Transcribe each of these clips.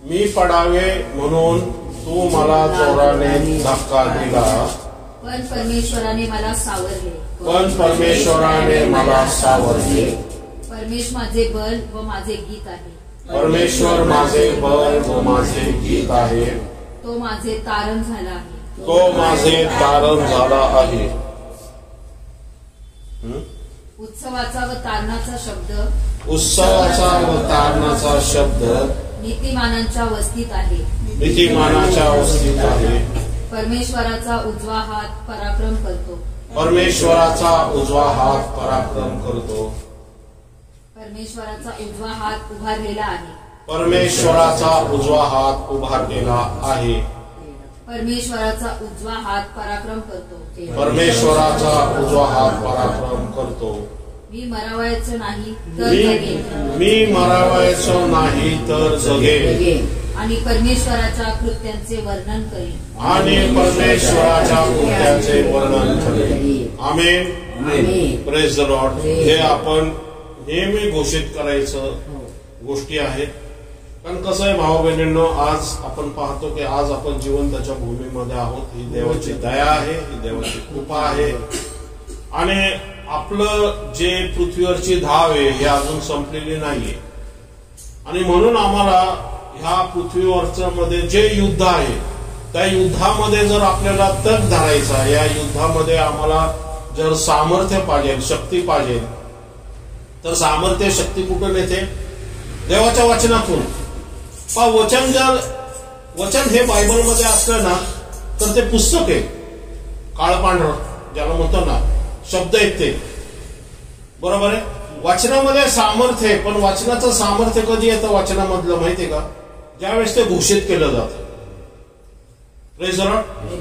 मी पडावे म्हणून तू मला जोराने धक्का दिला, पण परमेश्वराने मला सावरले. परमेश्वर माझे बल व माझे गीत आहे. परमेश्वर माझे बल व माझे गीत आहे. तो माझे तारण झाला आहे. उत्सवाचा व तारणाचा शब्द नीतिमानांच्या वस्तीत आहे. परमेश्वराचा उजवा हात पराक्रम करतो. परमेश्वराचा उजवा हात उभारलेला आहे. परमेश्वराचा उजवा हात पराक्रम करतो. मी मरावायचो नाही तर जगेन. आणि परमेश्वराच्या कृत्यांचे वर्णन करेन. आमेन. Praise the lord. हे आपण नेहमी घोषित करायचं गोष्टी आहेत. कारण कसं आहे भाऊ बहिणींनो, आज आपण पाहतो की आज आपण जिवंताच्या भूमीमध्ये आहोत. ही देवाची दया आहे, ही देवाची कृपा आहे. आणि आपलं जे पृथ्वीवरची धाव आहे ही अजून संपलेली नाहीये. आणि म्हणून आम्हाला ह्या पृथ्वीवरच्या मध्ये जे युद्ध आहे त्या युद्धामध्ये जर आपल्याला तग धरायचा, या युद्धामध्ये आम्हाला जर सामर्थ्य पाहिजे, शक्ती पाहिजे, तर सामर्थ्य शक्ती कुठून येते? देवाच्या वचनातून. वचन हे बायबलमध्ये असलं ना तर ते पुस्तक आहे, काळ पांढरं ज्याला म्हणतो ना, शब्द आहेत ते, बरोबर आहे. वचनामध्ये सामर्थ्य आहे, पण वचनाचं सामर्थ्य कधी येतं वचनामधलं माहितीये का? ज्यावेळेस ते घोषित केलं जातं.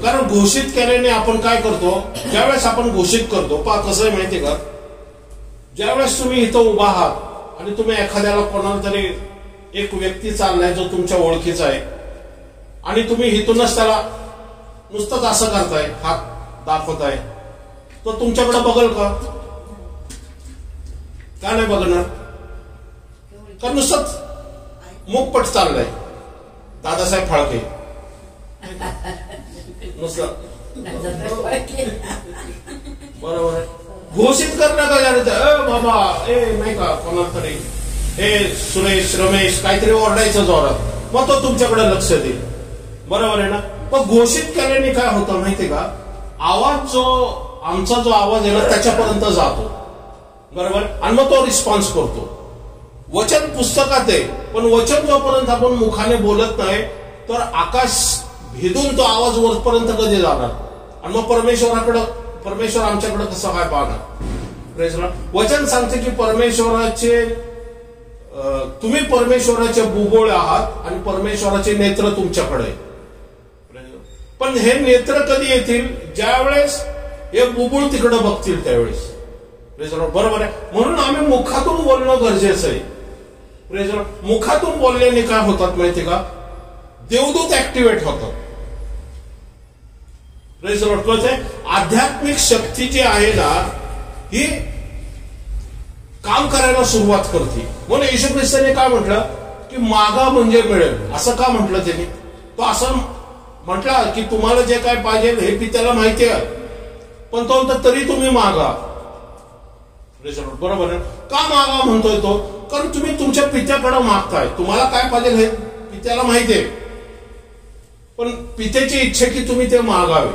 कारण घोषित केल्याने आपण काय करतो? ज्यावेळेस आपण घोषित करतो, कसं आहे माहितीये का, ज्यावेळेस तुम्ही इथं उभा आहात आणि तुम्ही एखाद्याला कोणाला तरी एक व्यक्ती चाललाय जो तुमच्या ओळखीचा आहे, आणि तुम्ही इथूनच त्याला नुसतंच असं करताय, हात दाखवताय, तो तुमच्याकडे बघल का? का नाही बघणार? कारण नुसतंच मुखपट चाललाय, दादासाहेब फाळके नुसतं, बरोबर आहे. घोषित करणं का जाणं, बाबा नाही का कोणाला तरी सुरेश रमेश काहीतरी ओरडायचं जोरात, मग तो तुमच्याकडे लक्ष देईल, बरोबर आहे ना. पण घोषित केल्याने काय होतं माहितीये का? आवाज आमचा जो आवाज आहे ना त्याच्यापर्यंत जातो, बरोबर, आणि मग तो रिस्पॉन्स करतो. वचन पुस्तकात आहे, पण वचन जोपर्यंत आपण मुखाने बोलत नाही तर आकाश भेदून तो आवाज वरपर्यंत कधी जाणार? आणि मग परमेश्वर आमच्याकडे कसं काय पाहणार? वचन सांगते की तुम्ही परमेश्वराचे भूगोळ आहात आणि परमेश्वराचे नेत्र तुमच्याकडे. पण हे नेत्र कधी येतील? ज्यावेळेस हे बुबुळ तिकडे बघतील त्यावेळेस, बरोबर आहे. म्हणून आम्ही मुखातून बोलणं गरजेचं आहे. मुखातून बोलल्याने काय होतात माहिती का? देवदूत ऍक्टिव्हेट होतात. आध्यात्मिक शक्ती जी आहे ना ही काम करायला सुरुवात करते. म्हणून येशू ख्रिस्ताने काय म्हटलं की मागा म्हणजे मिळेल. असं का म्हटलं त्यांनी? तो असं म्हटला की तुम्हाला जे काय पाहिजे हे पित्याला माहिती आहे, पण तो तरी तुम्ही मागा. बरोबर आहे. का मागा म्हणतोय तो? कारण तुम्ही तुमच्या पित्याकडे मागताय. तुम्हाला काय पाहिजे हे पित्याला माहिती आहे, पण पित्याची इच्छा की तुम्ही ते मागावे.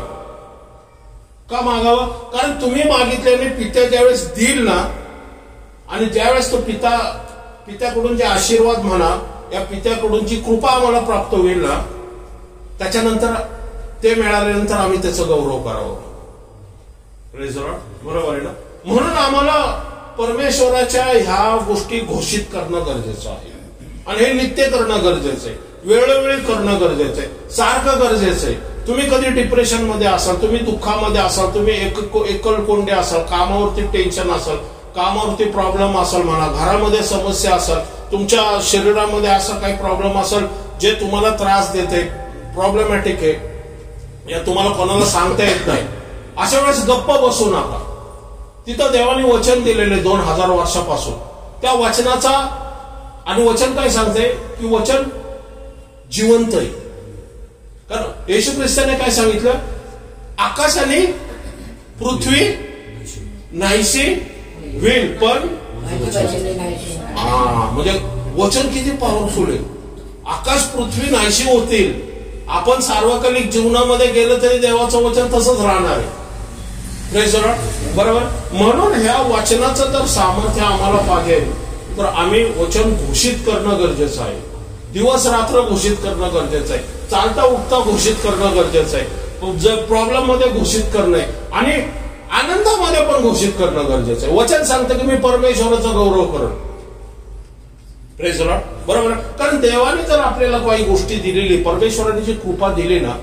का मागावं? कारण तुम्ही मागितल्याने पित्या ज्यावेळेस देईल ना, आणि ज्यावेळेस तो पित्याकडून जे आशीर्वाद म्हणा, या पित्याकडून जी कृपा आम्हाला प्राप्त होईल ना, त्याच्यानंतर ते मिळाल्यानंतर आम्ही त्याचा गौरव करावा. बरोबर आहे ना. म्हणून आम्हाला परमेश्वराच्या ह्या गोष्टी घोषित करणं गरजेचं आहे, आणि हे नित्य करणं गरजेचं आहे, वेळोवेळी करणं गरजेचं आहे, सारखं गरजेचं आहे. तुम्ही कधी डिप्रेशन मध्ये असाल, तुम्ही दुःखामध्ये असाल, तुम्ही एकलकोंडे असाल, कामावरती टेन्शन असाल, कामावरती प्रॉब्लेम असेल म्हणा, घरामध्ये समस्या असेल, तुमच्या शरीरामध्ये असा काही प्रॉब्लेम असेल जे तुम्हाला त्रास देते, प्रॉब्लेमॅटिक आहे, या तुम्हाला कोणाला सांगता येत नाही, अशा वेळेस गप्प बसू नका. तिथं देवाने वचन दिलेले 2000 वर्षापासून, त्या वचनाचा, आणि वचन काय सांगते की वचन जिवंत आहे. कारण येशू ख्रिस्ताने काय सांगितलं, आकाश आणि पृथ्वी नाहीशी होईल पण म्हणजे वचन किती पॉवरफुल आहे. आकाश पृथ्वी नाहीशी होतील, आपण सार्वकालिक जीवनामध्ये गेलं तरी देवाचं वचन तसंच राहणार आहे. Praise the Lord. बरोबर. म्हणून ह्या वचनाचं जर सामर्थ्य आम्हाला पाहिजे तर आम्ही वचन घोषित करणं गरजेचं आहे. दिवस रात्र घोषित करणं गरजेचं आहे. चालता उठता घोषित करणं गरजेचं आहे. जर प्रॉब्लेम मध्ये घोषित करणं आहे आणि आनंदामध्ये पण घोषित करणं गरजेचं आहे. वचन सांगतं की मी परमेश्वराचा गौरव करेन. Praise the Lord. बरोबर. कारण देवाने जर आपल्याला काही गोष्टी दिलेली, परमेश्वराने जी कृपा दिली ना,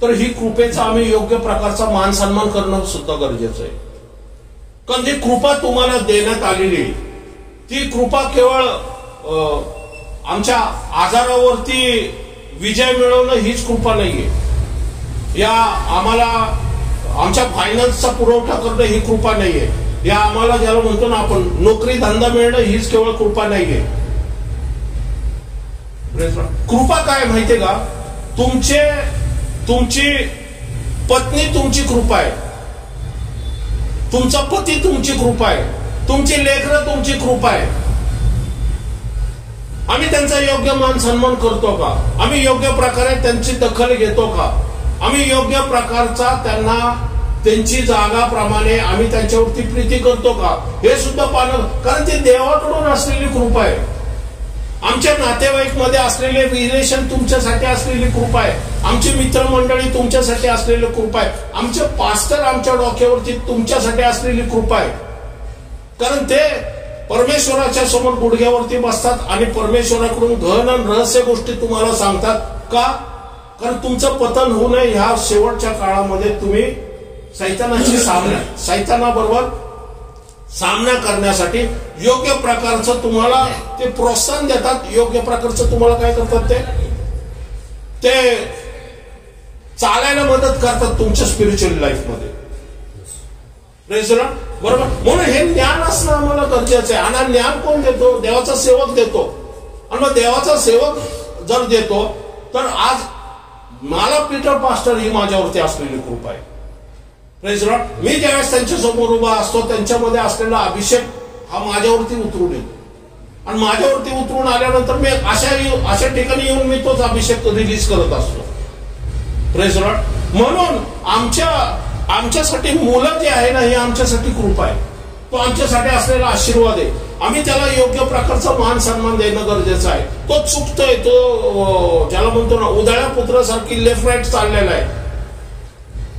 तर ही कृपेचा आम्ही योग्य प्रकारचा मान सन्मान करणं सुद्धा गरजेचं आहे. कारण जी कृपा तुम्हाला देण्यात आलेली, ती कृपा केवळ आमच्या आजारावरती विजय मिळवणं हीच कृपा नाहीये, या आम्हाला आमच्या फायनान्सचा पुरवठा करणं ही कृपा नाहीये, या आम्हाला ज्याला म्हणतो ना आपण नोकरी धंदा मिळणं हीच केवळ कृपा नाहीये. कृपा काय माहितीये का, तुमची पत्नी तुमची कृपा आहे, तुमचा पती तुमची कृपा आहे, तुमची लेकरं तुमची कृपा आहे. आम्ही त्यांचा योग्य मान सन्मान करतो का, आम्ही योग्य प्रकारे त्यांची दखल घेतो का, आम्ही योग्य प्रकारचा त्यांना त्यांची जागाप्रमाणे आम्ही त्यांच्यावरती प्रीती करतो का, हे सुद्धा पाहणं. कारण ती देवाकडून असलेली कृपा आहे. आमच्या नातेवाईक मध्ये असलेले रिलेशन तुमच्यासाठी असलेली कृपा आहे, आमची मित्रमंडळी तुमच्यासाठी असलेली कृपा आहे, आमचे पास्टर आमच्या डोक्यावरती तुमच्यासाठी असलेली कृपा आहे. कारण ते परमेश्वराच्या समोर गुडघ्यावरती बसतात आणि परमेश्वराकडून गहन आणि रहस्य गोष्टी तुम्हाला सांगतात. का? कारण तुमचं पतन होऊ नये ह्या शेवटच्या काळामध्ये तुम्ही सैतानाबरोबर सामना करण्यासाठी योग्य प्रकारचं तुम्हाला ते प्रोत्साहन देतात, योग्य प्रकारचं तुम्हाला काय करतात, ते चालायला मदत करतात तुमच्या स्पिरिच्युअल लाईफ मध्ये. बरोबर. म्हणून हे ज्ञान असणं आम्हाला गरजेचं आहे. आणि ज्ञान कोण देतो? देवाचा सेवक देतो. आणि मग देवाचा सेवक जर देतो तर आज मला पीटर पास्टर ही माझ्यावरती असलेली कृपा आहे. Praise Lord. मी ज्यावेळेस त्यांच्या समोर उभा असतो त्यांच्यामध्ये असलेला अभिषेक हा माझ्यावरती उतरून येतो आणि माझ्यावरती उतरून आल्यानंतर मी अशा ठिकाणी येऊन मी तोच अभिषेक रिलीज करत असतो. Praise Lord. म्हणून आमच्यासाठी मुलं जे आहे ना, ही आमच्यासाठी कृपा आहे, तो आमच्यासाठी असलेला आशीर्वाद आहे. आम्ही त्याला योग्य प्रकारचा मान सन्मान देणं गरजेचं आहे. तो चुकतोय, तो ज्याला म्हणतो ना उदाळ्या पुत्रासारखी लेफ्ट राईट चाललेला आहे,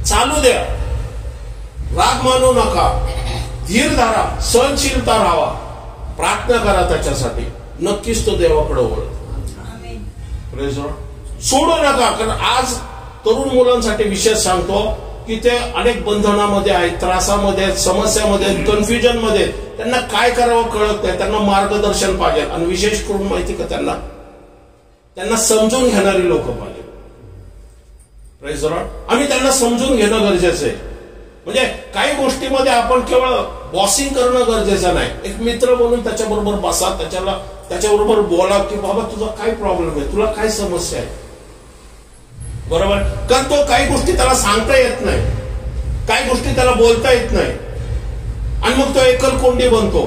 चालू द्या, राग मानू नका, धीर धरा, सहनशीलता राहावा, प्रार्थना करा त्याच्यासाठी, नक्कीच तो देवाकडे वळेल. सोडू नका. कारण आज तरुण मुलांसाठी विशेष सांगतो की ते अनेक बंधनामध्ये आहेत, त्रासामध्ये आहेत, समस्यामध्ये, कन्फ्युजन मध्ये, त्यांना काय करावं कळत नाही, त्यांना मार्गदर्शन पाहिजे. आणि विशेष करून माहिती का, त्यांना समजून घेणारी लोक पाहिजे. Praise the Lord. आम्ही त्यांना समजून घेणं गरजेचं आहे. म्हणजे काही गोष्टीमध्ये आपण केवळ बॉसिंग करणं गरजेचं नाही. एक मित्र म्हणून त्याच्याबरोबर बसा, त्याच्याबरोबर बोला की बाबा तुझा काय प्रॉब्लेम आहे, तुला काय समस्या आहे. बरोबर. कारण तो काही गोष्टी त्याला सांगता येत नाही, काही गोष्टी त्याला बोलता येत नाही आणि मग तो एकलकोंडी बनतो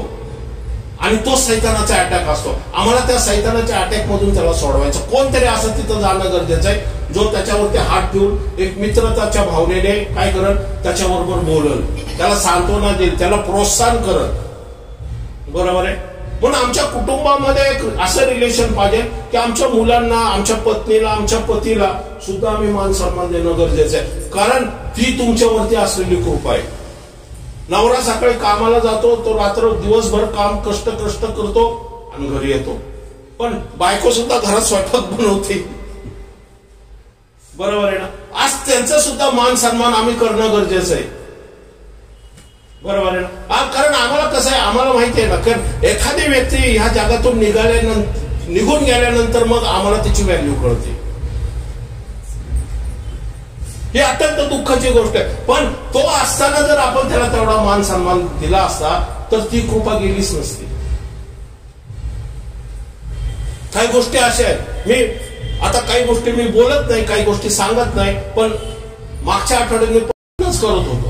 आणि तो सैतानाचा अटॅक असतो. आम्हाला त्या सैतानाच्या अटॅक मधून त्याला सोडवायचं. कोणतरी असं तिथं जाणं गरजेचं आहे जो त्याच्यावरती हात ठेवून एक मित्रताच्या भावनेने काय करत, त्याच्याबरोबर बोलल, त्याला सांत्वना देईल, त्याला प्रोत्साहन करत. बरोबर आहे. म्हणून आमच्या कुटुंबामध्ये एक असं रिलेशन पाहिजे की आमच्या मुलांना, आमच्या पत्नीला, आमच्या पतीला सुद्धा आम्ही मान सन्मान देणं गरजेचं आहे. कारण ती तुमच्यावरती असलेली कृपा आहे. नवरा सकाळी कामाला जातो, तो रात्र दिवसभर काम कष्ट करतो आणि घरी येतो, पण बायको सुद्धा घरात स्वयंपाक बनवते. बरोबर आहे ना. आज त्यांचा सुद्धा मान सन्मान आम्ही करणं गरजेचं आहे. बरोबर आहे ना. कारण आम्हाला कसं आहे, आम्हाला माहिती आहे ना, कारण एखादी व्यक्ती ह्या जगातून निघून गेल्यानंतर मग आम्हाला त्याची व्हॅल्यू कळते. ही अत्यंत दुःखाची गोष्ट आहे. पण तो असताना जर आपण त्याला तेवढा मान सन्मान दिला असता तर ती कृपा गेलीच नसती. काही गोष्टी अशा आहेत, मी आता काही गोष्टी मी बोलत नाही, काही गोष्टी सांगत नाही, पण मागच्या आठवड्यात मी करत होतो.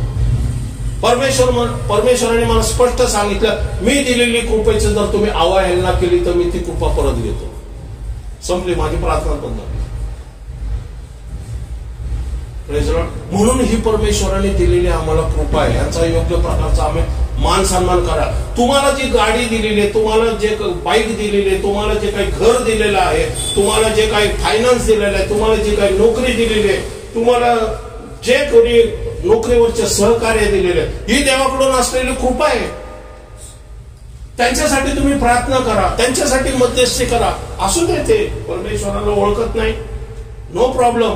परमेश्वराने मला स्पष्ट सांगितलं, मी दिलेली कृपेची जर तुम्ही अवहेलना केली तर मी ती कृपा परत घेतो. संपली माझी प्रार्थना बंद. म्हणून ही परमेश्वराने दिलेली आम्हाला कृपा आहे, यांचा योग्य प्रकारचा आम्ही मान सन्मान करा. तुम्हाला जी गाडी दिलेली आहे, तुम्हाला जे बाईक दिलेली आहे, तुम्हाला जे काही घर दिलेलं आहे, तुम्हाला जे काही फायनान्स दिलेलं आहे, तुम्हाला जी काही नोकरी दिलेली आहे, तुम्हाला जे कोणी नोकरीवरचे सहकार्य दिलेले, ही देवाकडून असलेली कृपा आहे. त्यांच्यासाठी तुम्ही प्रार्थना करा, त्यांच्यासाठी मध्यस्थी करा. असू दे ते परमेश्वराला ओळखत नाही, नो प्रॉब्लेम.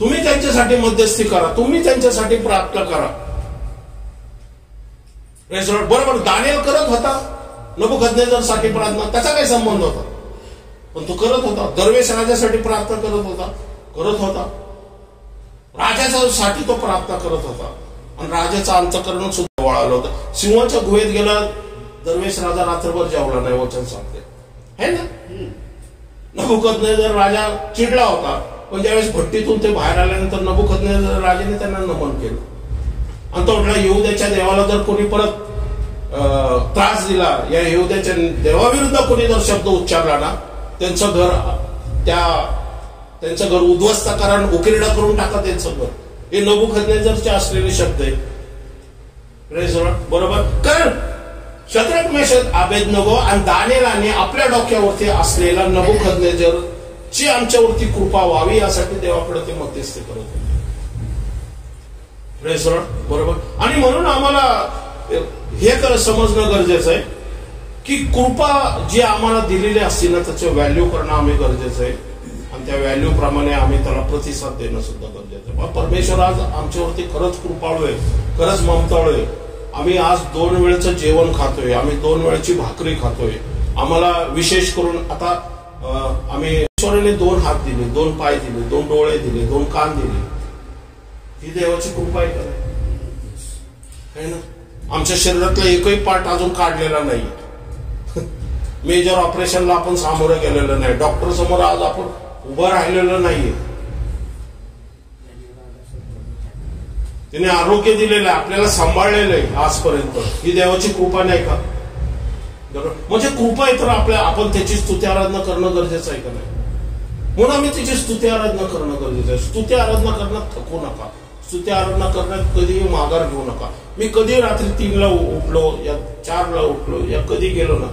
तुम्ही त्यांच्यासाठी मध्यस्थी करा, तुम्ही त्यांच्यासाठी प्रार्थना करा. बरोबर दानिएल करत होता नबुकदनेझरसाठी प्रार्थना, त्याचा काही संबंध होता, पण तो करत होता. दरवेश राजासाठी प्रार्थना करत होता. राजासाठी तो प्रार्थना करत होता आणि राजाचं अंतःकरण सुद्धा वळालं होतं. सिंहाच्या गुहेत गेला दरवेश राजा रात्रभर जेवला नाही, वचन सांगते है ना. नबुकदनेझर राजा चिडला होता, पण ज्यावेळेस भट्टीतून ते बाहेर आल्यानंतर नबुकदनेझर राजाने त्यांना नमन केलं आणि तो म्हटला, यहूद्याच्या देवाला जर कोणी परत त्रास दिला, या यहूद्याच्या देवाविरुद्ध कोणी जर शब्द उच्चारला ना, त्यांचं घर उद्ध्वस्त करा, उकिरडा करून टाका त्यांचं घर. हे नबुकदनेझरचे असलेले शब्द आहे. बरोबर. कारण शद्रक मेशक अबेदनगो आणि दानिएलाने आपल्या डोक्यावरती असलेला नबुकदनेझर ची आमच्यावरती कृपा व्हावी यासाठी देवाकडे ते मध्यस्थी करत होते. बरोबर. आणि म्हणून आम्हाला हे समजणं गरजेचं आहे की कृपा जी आम्हाला दिलेली असते ना, त्याचं व्हॅल्यू करणं आम्ही गरजेचं आहे आणि त्या व्हॅल्यू प्रमाणे आम्ही त्याला प्रतिसाद देणं सुद्धा गरजेचं आहे. परमेश्वर आज आमच्यावरती खरंच कृपाळू आहे, खरंच ममताळू आहे. आम्ही आज 2 वेळचं जेवण खातोय, आम्ही 2 वेळची भाकरी खातोय. आम्हाला विशेष करून आता आम्ही ईश्वराने 2 हात दिले, 2 पाय दिले, 2 डोळे दिले, 2 कान दिले. ही देवाची कृपा आहे ना. आमच्या शरीरातला एकही पार्ट अजून काढलेला नाही. मेजर ऑपरेशनला आपण सामोरं गेलेलं नाही, डॉक्टर समोर आज आपण उभं राहिलेलं नाहीये. तिने आरोग्य दिलेलं आहे, आपल्याला सांभाळलेलं आहे आजपर्यंत. ही देवाची कृपा नाही का? म्हणजे कृपा आहे तर आपण त्याची स्तुती आराधना करणं गरजेचं आहे का नाही? म्हणून आम्ही त्याची स्तुती आराधना करणं गरजेचं आहे. स्तुती आराधना करण्यात थकू नका, स्तुती आराधना करण्यात कधीही माघार घेऊ नका. मी कधी रात्री 3ला उठलो या 4ला उठलो या कधी गेलो ना,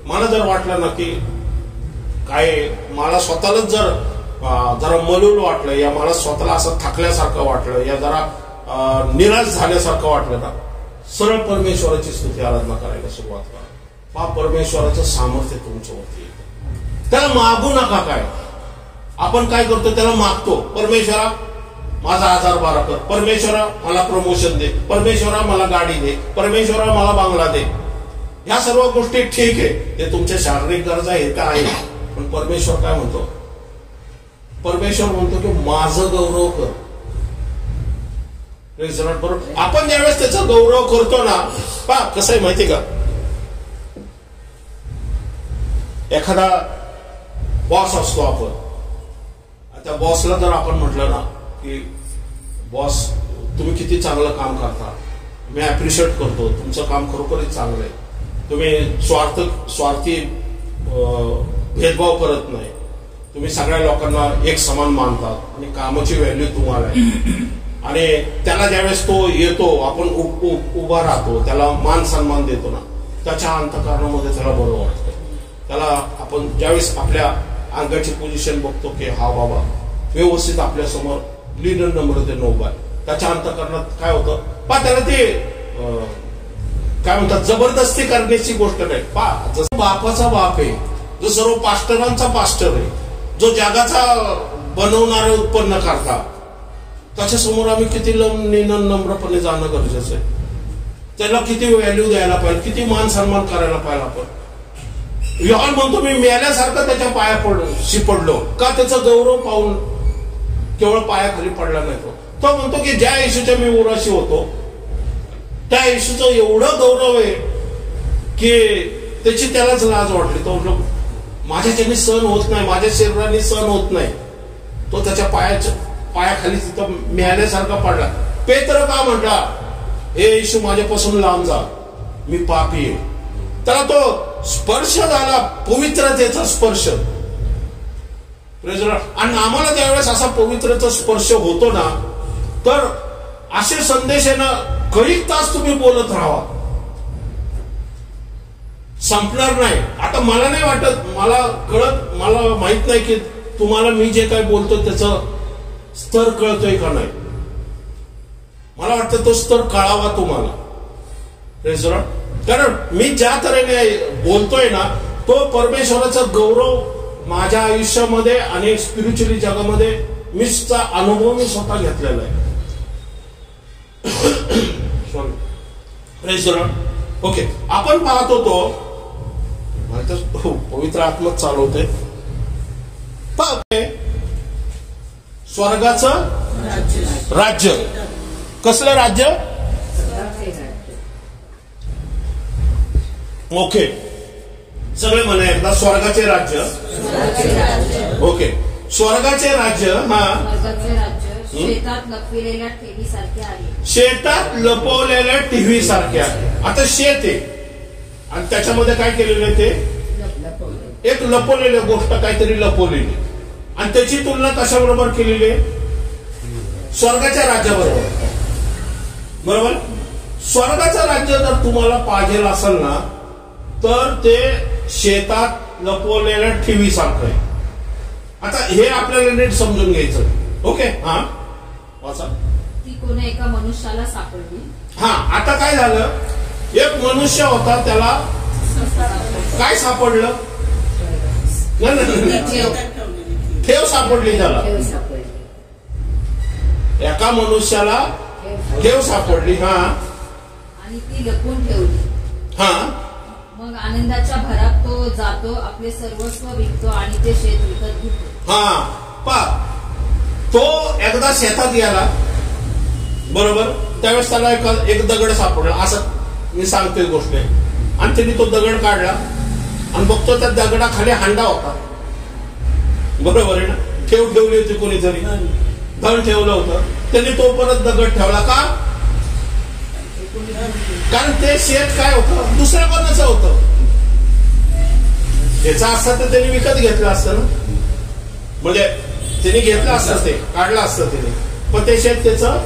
मला जर वाटलं ना की काय मला स्वतःलाच जरा मलूल वाटलं, या मला स्वतःला असं थकल्यासारखं वाटलं, या जरा निराश झाल्यासारखं वाटलं ना, सरळ परमेश्वराची स्तुती आराधना करायला सुरुवात करा. परमेश्वराचं सामर्थ्य तुमच्यावरती येतं. त्याला मागू नका. काय आपण काय करतो, त्याला मागतो, परमेश्वरा माझा आजार बरा कर, परमेश्वरा मला प्रमोशन दे, परमेश्वरा मला गाडी दे, परमेश्वरा मला बांगला दे. ह्या सर्व गोष्टी ठीक आहे, ते तुमच्या शारीरिक गरजा हे तर आहे. पण परमेश्वर काय म्हणतो? परमेश्वर म्हणतो की माझं गौरव कर. बरोबर. आपण ज्यावेळेस त्याचा गौरव करतो ना, पहा कसं आहे माहिती का, एखादा बॉस असतो आपण, त्या बॉसला जर आपण म्हटलं ना की बॉस तुम्ही किती चांगलं काम करता, मी अप्रिशिएट करतो, तुमचं काम खरोखरच चांगलं आहे, तुम्ही स्वार्थी भेदभाव करत नाही, तुम्ही सगळ्या लोकांना एक समान मानतात आणि कामाची व्हॅल्यू तुम्हाला आहे. आणि त्याला ज्यावेळेस तो येतो, आपण उभा राहतो, त्याला मान सन्मान देतो ना, त्याच्या अंतःकरणामध्ये त्याला बरं वाटतं. त्याला आपण ज्यावेळेस आपल्या अंगाची पोझिशन बघतो की हा बाबा व्यवस्थित आपल्या समोर लीडर नम्रतेने उभा आहे, त्याच्या अंतःकरणात काय होतं पा, त्याला ते काय म्हणतात जबरदस्ती करण्याची गोष्ट नाही. पा जसं बापाचा बाप आहे, जो सर्व पास्टरांचा पास्टर आहे, जो जगाचा बनवणारे उत्पन्न करता, त्याच्या समोर आम्ही किती नम्रपणे जाणं गरजेचं आहे. त्याला किती व्हॅल्यू द्यायला पाहिजे, किती मान सन्मान करायला पाहिजे. आपण यॉल म्हणतो मी मेल्यासारखं त्याच्या पाया शिपडलो का, त्याचा गौरव पाहून केवळ पायाखाली पडला नाही. तो म्हणतो की ज्या येशूच्या मी उराशी होतो, त्या येशूचं एवढं गौरव आहे की त्याची त्यालाच लाज वाटली. तो माझ्याच्याने सहन होत नाही, माझ्या शरीराने सहन होत नाही. तो त्याच्या पायाखाली तिथं मिळाल्यासारखा पडला. पेत्र का म्हटला, हे येशू माझ्यापासून लांब जा, मी पापी आहे. त्याला तो स्पर्श झाला, पवित्रतेचा स्पर्श. आणि आम्हाला त्यावेळेस असा पवित्रतेचा स्पर्श होतो ना, तर असे संदेश आहे ना, काही तास तुम्ही बोलत राहा, संपणार नाही. आता मला नाही वाटत, मला माहित नाही की तुम्हाला मी जे काय बोलतो त्याचा स्तर कळतोय का नाही. मला वाटतं तो स्तर कळावा तुम्हाला. कारण मी ज्या तऱ्हेने बोलतोय ना, तो परमेश्वराचा गौरव माझ्या आयुष्यामध्ये आणि स्पिरिच्युअली जगामध्ये मीचा अनुभव मी स्वतः घेतलेला आहे. ओके, आपण पाहत होतो, पवित्र आत्मा चालवते, स्वर्गाचं राज्य. कसलं राज्य? ओके, सगळे म्हणा एकदा, स्वर्गाचे राज्य. ओके, स्वर्गाचे राज्य. शेतात लपविलेल्या ठेवीसारखे आहे. शेतात लपवलेल्या टीव्ही सारखे आहे. आता शेत आहे आणि त्याच्यामध्ये काय केलेलं आहे, ते एक लपवलेली गोष्ट, काहीतरी लपवलेली, आणि त्याची तुलना कशाबरोबर केलेली आहे? स्वर्गाच्या राज्याबरोबर. बरोबर. स्वर्गाचं राज्य जर तुम्हाला पाहिजे असेल ना, तर ते शेतात लपवलेल्या टीव्ही सारखं आहे. आता हे आपल्याला नीट समजून घ्यायचं. ओके, हा वाचा. ती कोणा एका मनुष्याला सापडली. हा, आता काय झालं, एक मनुष्य होता, त्याला काय सापडलं? ठेव सापडली त्याला. एका मनुष्याला ठेव सापडली. हा, आणि ती लपवून ठेवली. हा, मग आनंदाच्या भरात तो जातो, आपले सर्वस्व विकतो आणि ते शेत विकत घेतो. हा, तो एकदा शेतात गेला, बरोबर. त्यावेळेस त्याला एक दगड सापडला, असं मी सांगतोय गोष्ट आहे. आणि त्यांनी तो दगड काढला आणि बघतो त्या दगडाखाली हांडा होता. बरोबर आहे ना. ठेव ठेवली होती कोणीतरी, धन ठेवलं होतं. त्यांनी तो परत दगड ठेवला. का? कारण ते शेत काय होतं, दुसऱ्या कोणाचं होतं. त्याचं असतं तर त्यांनी विकत घेतलं असतं ना, म्हणजे त्यांनी घेतलं असतं, ते काढलं असतं त्याने. पण ते शेत त्याचं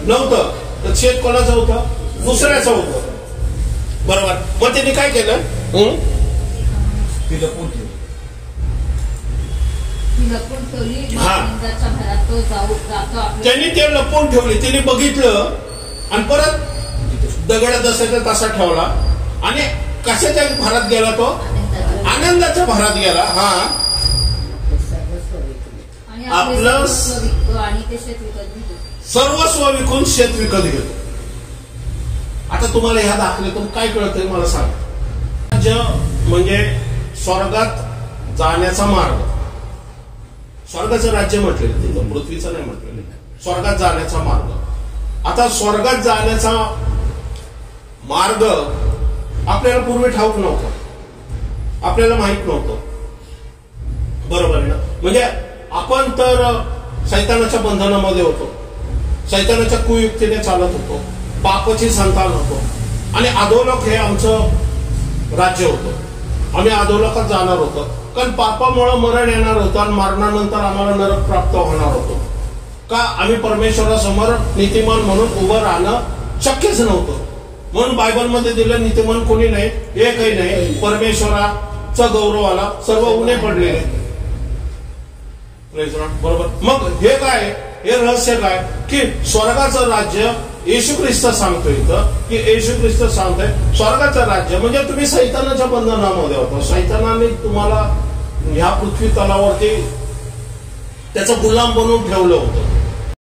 नव्हतं, तर शेत कोणाचं होतं? दुसऱ्याचं होतं. बरोबर. मग त्यांनी काय केलं? ती लपून ठेवली. त्यांनी ते लपवून ठेवली. त्यांनी बघितलं आणि परत दगड जसाचा तसा ठेवला. आणि कशाच्या भरात गेला तो? आनंदाच्या भरात गेला. हा, आपलं सर्वस्व विकून शेत विकत घेतो. आता तुम्हाला ह्या दाखल्यातून काय कळतंय मला सांग. राज्य म्हणजे स्वर्गात जाण्याचा मार्ग. स्वर्गाचं राज्य म्हटलेलं, तिथं पृथ्वीचं नाही म्हटलेलं, स्वर्गात जाण्याचा मार्ग. आता स्वर्गात जाण्याचा मार्ग आपल्याला पूर्वी ठाऊक नव्हता, आपल्याला माहित नव्हतं. बरोबर आहे ना. म्हणजे आपण तर शैतानाच्या बंधनामध्ये होतो, शैतानाच्या कुयुक्तीने चालत होतो, पापाची संतान होतो. आणि अधोलोक हे आमचं राज्य होतं. आम्ही अधोलोकात जाणार होतो, कारण पापामुळे मरण येणार होतं आणि मरणानंतर आम्हाला नरक प्राप्त होणार होतो. का? आम्ही परमेश्वरासमोर नीतिमान म्हणून उभं राहणं शक्यच नव्हतं. म्हणून बायबलमध्ये दिलं, नीतिमान कोणी नाही, एकही नाही, परमेश्वराचा गौरवाला सर्व उणे पडलेले. बरोबर. मग हे काय, हे रहस्य काय, की स्वर्गाचं राज्य येशू ख्रिस्त सांगतोय इथं, की येशू ख्रिस्त सांगतोय स्वर्गाचं राज्य म्हणजे तुम्ही सैतानाच्या बंधनामध्ये होता. सैतानाने तुम्हाला ह्या पृथ्वी तलावरती त्याचा गुलाम बनवून ठेवलं होतं.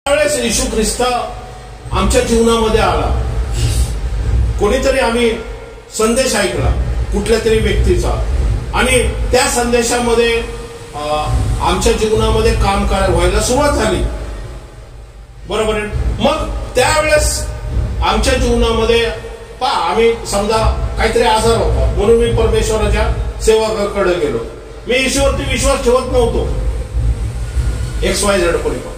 त्यावेळेस येशू ख्रिस्त आमच्या जीवनामध्ये आला. कोणीतरी आम्ही संदेश ऐकला कुठल्या तरी व्यक्तीचा, आणि त्या संदेशामध्ये आमच्या जीवनामध्ये काम व्हायला सुरुवात झाली. बरोबर आहे. मग त्यावेळेस आमच्या जीवनामध्ये आम्ही समजा काहीतरी आजार होता, म्हणून मी परमेश्वराच्या सेवकाकडे गेलो. मी येशूवरती विश्वास ठेवत नव्हतो. XYZ कोणी पण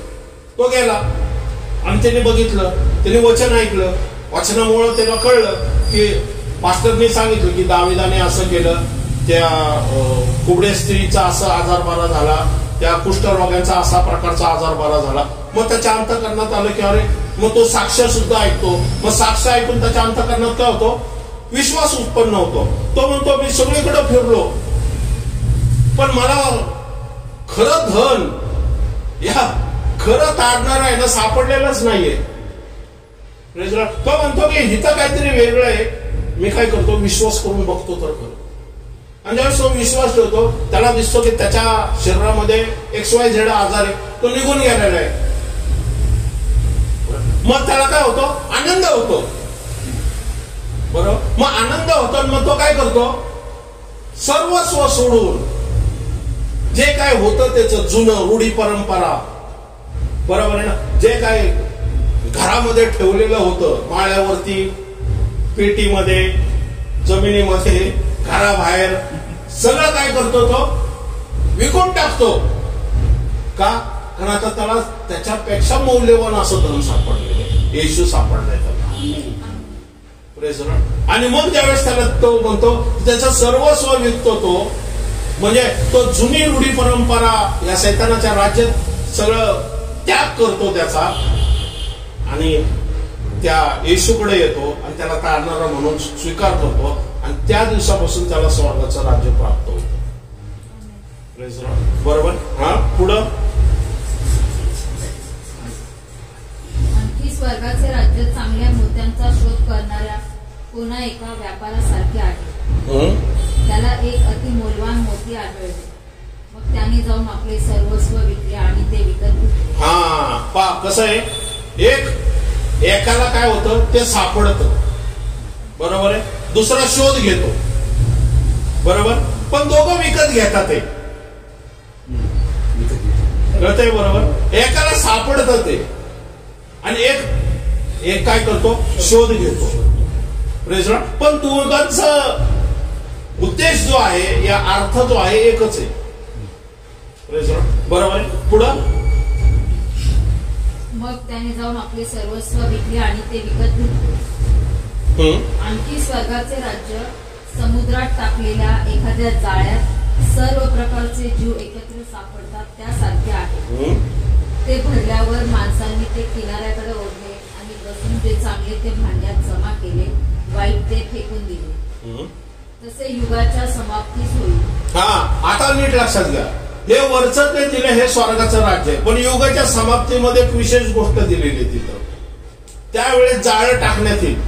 तो गेला आणि त्याने बघितलं, त्याने वचन ऐकलं. वचनामुळं त्याला कळलं की पास्टरने सांगितलं की दाविदाने असं केलं, त्या कुबड्या स्त्रीचा असा आजार बरा झाला, त्या कुष्ठरोग्यांचा असा प्रकारचा आजार बरा झाला. मग त्याच्या अंतःकरणात आलं की अरे, मग तो साक्ष सुद्धा ऐकतो. मग साक्ष ऐकून त्याच्या अंतःकरणात काय होतो, विश्वास उत्पन्न होतो. तो म्हणतो मी सगळीकडे फिरलो पण मला खरं धन, या खरं तारणार आहे ना, सापडलेलंच नाहीये. तो म्हणतो की हिथं काहीतरी वेगळं आहे. मी काय करतो, विश्वास करून बघतो तर खरं. आणि ज्यावेळेस तो विश्वास ठेवतो, त्याला दिसतो की त्याच्या शरीरामध्ये XYZ आजार आहे, तो निघून गेलेला आहे. मग त्याला काय होतो, आनंद होतो. बरोबर, मग आनंद होतो. मग तो काय करतो, सर्वस्व सोडून जे काय होतं त्याचं जुनं रूढी परंपरा, बरोबर आहे ना, जे काय घरामध्ये ठेवलेलं होतं, माळ्यावरती, पेटीमध्ये, जमिनीमध्ये, घराबाहेर, सगळं काय करतो तो विकून टाकतो. का? कारण आता त्याला त्याच्यापेक्षा मौल्यवान असं धन सापडलेलं आहे, येशू सापडलाय त्याला. आणि मग ज्यावेळेस त्याला तो म्हणतो त्याचं सर्वस्व विकतो तो, म्हणजे तो जुनी रूढी परंपरा, या शैतानाच्या राज्यात सगळं त्याग करतो त्याचा, आणि त्या येशूकडे येतो आणि त्याला तारणारा म्हणून स्वीकार करतो. आणि त्या दिवसापासून त्याला स्वर्गाचं राज्य प्राप्त होतं. बरोबर. हा, पुढं आणखी स्वर्गाचे राज्य चांगल्या मोत्यांचा शोध करणाऱ्या पुन्हा एका व्यापारासारखे आहे. त्याला एक अति मौल्यवान मोती आढळले. मग त्याने जाऊन आपले सर्वस्व विकले आणि ते विकत घेतले. हा, पा कसं आहे, एकाला काय होतं, ते सापडत, बरोबर आहे, दुसरा शोध घेतो, बरोबर, पण दोघं विकत घेतात ते, कळतंय, बरोबर. एकाला सापडत ते आणि एक काय करतो, शोध घेतो. पण दोघांचा उद्देश जो आहे, या अर्थ जो आहे, एकच आहे. बरोबर आहे. पुढं मग त्याने जाऊन आपले सर्वस्व विकले आणि ते विकत घेतले. आणखी स्वर्गाचे राज्य समुद्रात टाकलेल्या एखाद्या जाळ्यात सर्व प्रकारचे जीव एकत्र सापडतात त्यासारखे आहे. ते भरल्यावर माणसांनी ते किनाऱ्याकडे ओढले आणि बसून जे चांगले ते भांड्यात जमा केले, वाईट ते फेकून दिले. तसे युगाच्या समाप्तीस होईल. हा, आता नीट लक्षात घ्या, हे वरचं ते दिलं, हे स्वर्गाचं राज्य आहे. पण युगाच्या समाप्तीमध्ये एक विशेष गोष्ट दिलेली तिथं. त्यावेळेस जाळं टाकण्यात येईल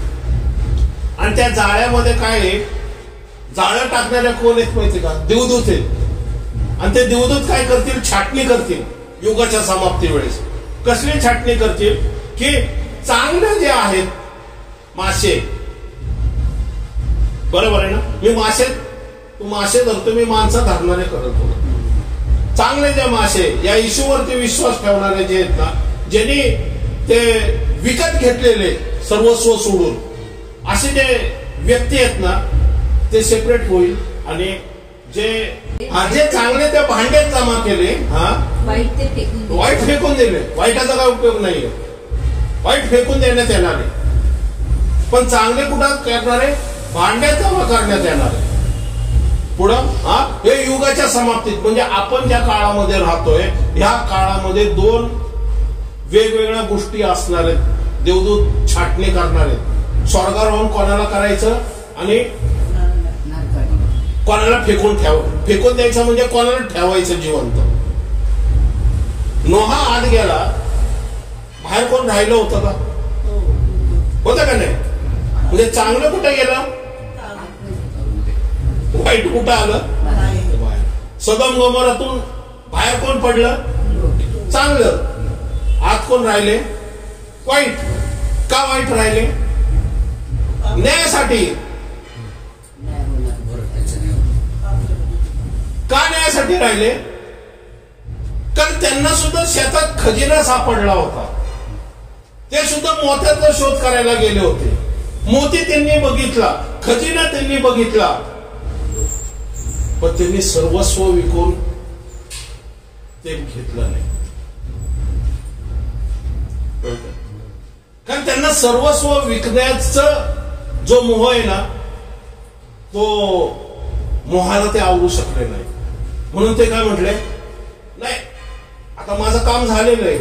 आणि त्या जाळ्यामध्ये काय आहे, जाळं टाकणाऱ्या कोण आहेत माहिती का, देवदूत आहेत. आणि ते देवदूत काय करतील, छाटणी करतील युगाच्या समाप्ती वेळेस. कसली छाटणी करतील, की चांगले जे आहेत मासे, बरोबर आहे ना, मी मासे, तू मासे धरतो, मी माणसं धरणारे करतो. चांगले जे मासे, या येशूवरती विश्वास ठेवणारे जे आहेत ना, ज्यांनी ते विकत घेतलेले सर्वस्व सोडून, असे जे व्यक्ती आहेत ना, ते सेपरेट होईल. आणि जे चांगले ते भांड्यात जमा केले, वाईट फेकून दिले. वाईटाचा काय उपयोग नाहीये, वाईट फेकून देण्यात येणार आहे. पण चांगले कुठं करणारे, भांड्यात जमा करण्यात येणार आहे. पुढं हा, हे युगाच्या समाप्तीत, म्हणजे आपण ज्या काळामध्ये राहतोय, ह्या काळामध्ये दोन वेगवेगळ्या गोष्टी असणार आहेत. देवदूत छाटणी करणार आहेत. स्वर्गारोहण कोणाला करायचं आणि कोणाला फेकून द्यायचं, म्हणजे कोणाला ठेवायचं जिवंत. नोहा आत गेला, बाहेर कोण राहिलं होतं का, होतं का नाही. म्हणजे चांगलं कुठं गेलं, वाईट कुठं आलं, बाहेर. सदोम गोमोरातून बाहेर कोण पडलं, चांगलं. आत कोण राहिले, वाईट. का वाईट राहिले, न्यायासाठी. का न्यायासाठी राहिले, कारण त्यांना सुद्धा शेतात खजिना सापडला होता. ते सुद्धा मोत्याचा शोध करायला गेले होते. मोती त्यांनी बघितला, खजिना त्यांनी बघितला, पण त्यांनी सर्वस्व विकून ते घेतलं नाही. कारण त्यांना सर्वस्व विकण्याचा जो मोह आहे ना, तो मोहाला ते आवरू शकले नाही. म्हणून ते काय म्हटले, नाही आता माझं काम झालेलं आहे,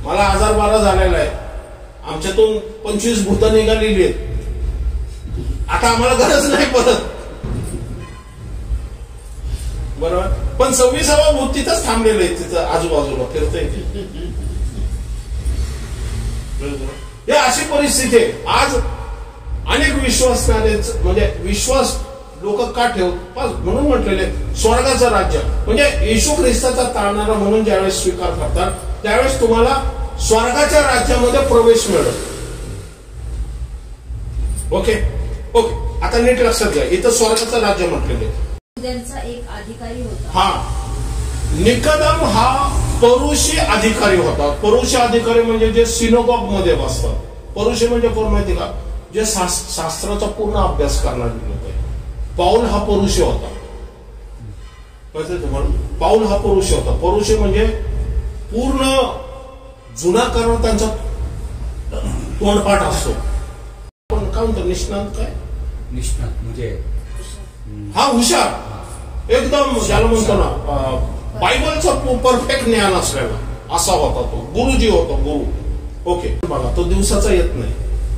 मला आजार बारा झालेला आहे, आमच्यातून 25 भूत निघालेली आहेत, आता आम्हाला गरज नाही परत. बरोबर. पण 26वा भूत तिथंच थांबलेलं आहे, तिथं आजूबाजूला फिरतंय. हे अशी परिस्थिती आहे आज. अनेक विश्वासनाने म्हणजे विश्वास लोक का ठेवतात म्हणून म्हटलेले स्वर्गाचं राज्य म्हणजे येशू ख्रिस्ताचा तारणारा म्हणून ज्यावेळेस स्वीकार करतात त्यावेळेस तुम्हाला स्वर्गाच्या राज्यामध्ये प्रवेश मिळेल. Okay okay. आता नीट लक्षात घ्या, इथं स्वर्गाचं राज्य म्हटलेले. त्यांचा एक अधिकारी होता. हा, निकोदेम हा परुषी अधिकारी होता. परुषी अधिकारी म्हणजे जे सिनोगॉग मध्ये बसतात. परुषी म्हणजे कोण माहिती का, जे शास्त्राचा पूर्ण अभ्यास करणारे लोक आहे. पाऊल हा परुषी होता. तुम्हाला पाऊल हा परुषी होता. परुषी म्हणजे पूर्ण जुना करून त्यांचा तोंडपाठ असतो. पण काय म्हणतो निष्णात, काय निष्णात म्हणजे हा हुशार एकदम, ज्याला म्हणतो ना बायबलचं परफेक्ट ज्ञान असलेला असा होता तो. गुरुजी होता, गुरु. ओके. बघा, तो दिवसाचा येत नाही,